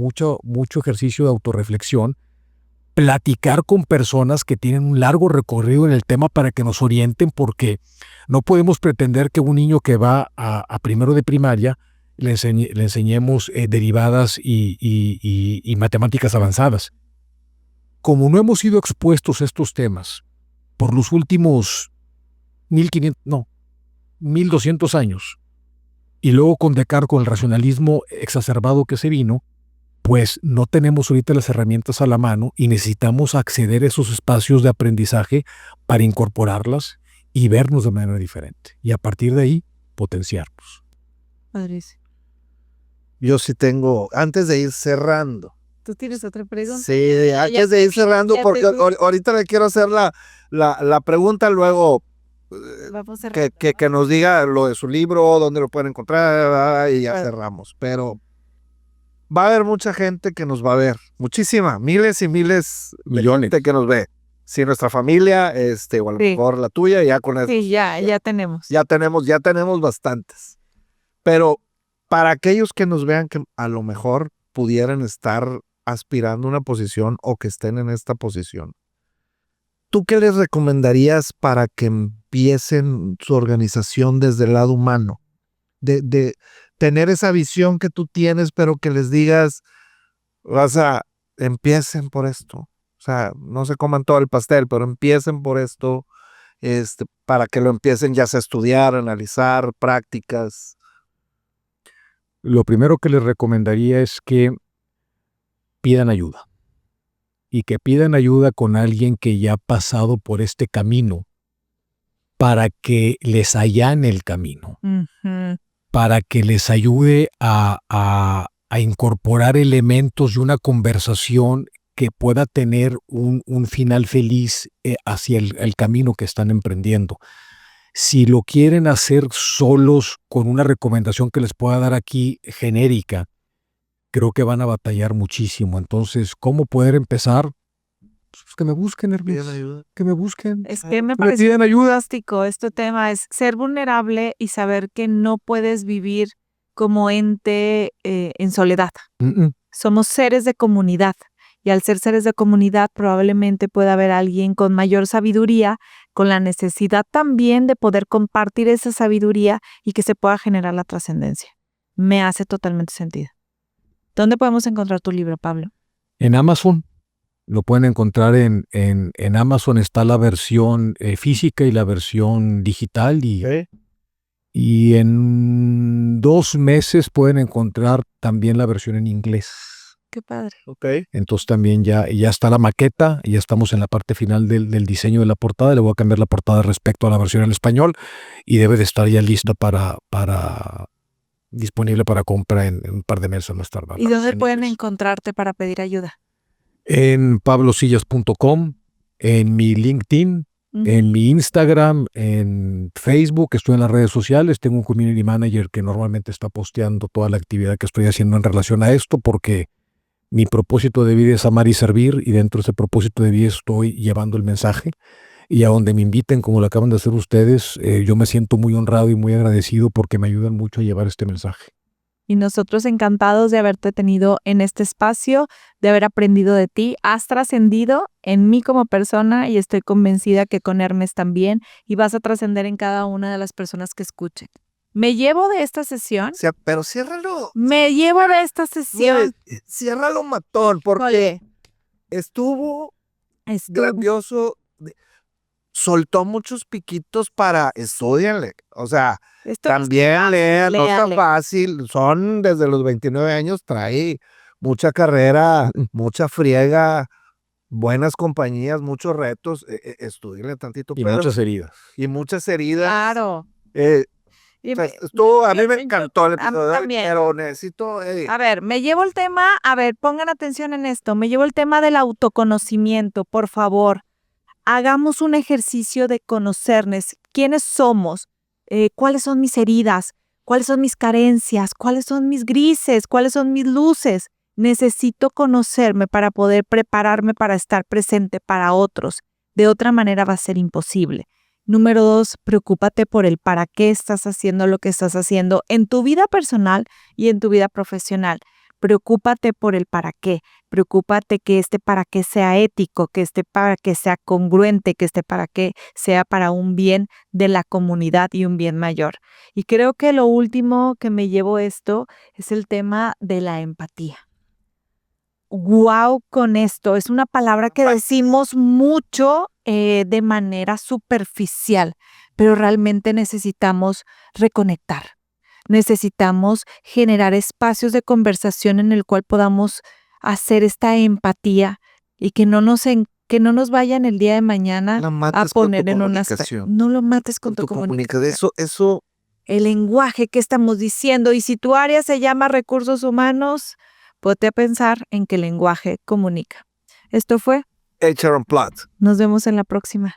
ejercicio de autorreflexión, platicar con personas que tienen un largo recorrido en el tema para que nos orienten, porque no podemos pretender que un niño que va a primero de primaria le enseñemos derivadas y matemáticas avanzadas. Como no hemos sido expuestos a estos temas por los últimos 1200 años, y luego con Descartes, con el racionalismo exacerbado que se vino, pues no tenemos ahorita las herramientas a la mano y necesitamos acceder a esos espacios de aprendizaje para incorporarlas y vernos de manera diferente. Y a partir de ahí, potenciarnos. Padrísimo. Yo sí tengo, antes de ir cerrando. ¿Tú tienes otra pregunta? Sí, antes de ir cerrando, porque ahorita le quiero hacer la pregunta, luego Vamos a que nos diga lo de su libro, dónde lo pueden encontrar, y ya cerramos. Pero va a haber mucha gente que nos va a ver. Muchísima, miles y miles de Millones. gente que nos ve. Si nuestra familia, o a lo mejor la tuya, ya con eso. Sí, ya tenemos. Ya tenemos bastantes. Pero para aquellos que nos vean que a lo mejor pudieran estar aspirando a una posición o que estén en esta posición, ¿tú qué les recomendarías para que empiecen su organización desde el lado humano? De tener esa visión que tú tienes, pero que les digas, empiecen por esto. O sea, no se coman todo el pastel, pero empiecen por esto, para que lo empiecen ya sea a estudiar, analizar, prácticas. Lo primero que les recomendaría es que pidan ayuda. Y que pidan ayuda con alguien que ya ha pasado por este camino para que les allane el camino. Uh-huh. Para que les ayude a incorporar elementos de una conversación que pueda tener un final feliz hacia el camino que están emprendiendo. Si lo quieren hacer solos con una recomendación que les pueda dar aquí genérica, creo que van a batallar muchísimo. Entonces, ¿cómo poder empezar? Pues que me busquen, Hermes. Que me busquen. Es que me parece fantástico este tema, es ser vulnerable y saber que no puedes vivir como ente en soledad. Somos seres de comunidad. Y al ser seres de comunidad, probablemente pueda haber alguien con mayor sabiduría, con la necesidad también de poder compartir esa sabiduría y que se pueda generar la trascendencia. Me hace totalmente sentido. ¿Dónde podemos encontrar tu libro, Pablo? En Amazon. Lo pueden encontrar en Amazon. Está la versión física y la versión digital. Y en 2 meses pueden encontrar también la versión en inglés. Qué padre. Okay. Entonces también ya está la maqueta, y ya estamos en la parte final del diseño de la portada. Le voy a cambiar la portada respecto a la versión en español y debe de estar ya lista disponible para compra en un par de meses más tarde. ¿Y dónde pueden encontrarte para pedir ayuda? En pablosillas.com, en mi LinkedIn, en mi Instagram, en Facebook. Estoy en las redes sociales. Tengo un community manager que normalmente está posteando toda la actividad que estoy haciendo en relación a esto, porque mi propósito de vida es amar y servir, y dentro de ese propósito de vida estoy llevando el mensaje. Y a donde me inviten, como lo acaban de hacer ustedes, yo me siento muy honrado y muy agradecido porque me ayudan mucho a llevar este mensaje. Y nosotros encantados de haberte tenido en este espacio, de haber aprendido de ti. Has trascendido en mí como persona y estoy convencida que con Hermes también, y vas a trascender en cada una de las personas que escuchen. Me llevo de esta sesión. Pero ciérralo. Me llevo de esta sesión. Ciérralo, matón, porque estuvo grandioso. Soltó muchos piquitos para estudiarle. O sea, también lean, no está fácil. Son desde los 29 años, trae mucha carrera, mucha friega, buenas compañías, muchos retos. Estudiarle tantito. Y muchas heridas. Claro. A mí me encantó el episodio, pero necesito... A ver, me llevo el tema, pongan atención en esto, me llevo el tema del autoconocimiento, por favor. Hagamos un ejercicio de conocernos, quiénes somos, cuáles son mis heridas, cuáles son mis carencias, cuáles son mis grises, cuáles son mis luces. Necesito conocerme para poder prepararme para estar presente para otros. De otra manera va a ser imposible. Número 2, preocúpate por el para qué estás haciendo lo que estás haciendo en tu vida personal y en tu vida profesional. Preocúpate por el para qué. Preocúpate que este para qué sea ético, que este para qué sea congruente, que este para qué sea para un bien de la comunidad y un bien mayor. Y creo que lo último que me llevo esto es el tema de la empatía. Wow con esto. Es una palabra que decimos mucho de manera superficial, pero realmente necesitamos reconectar. Necesitamos generar espacios de conversación en el cual podamos hacer esta empatía y que no nos vayan el día de mañana a poner en una... No lo mates con tu comunicación. Eso. El lenguaje que estamos diciendo. Y si tu área se llama recursos humanos, ponte a pensar en que el lenguaje comunica. Esto fue HR Unplugged. Nos vemos en la próxima.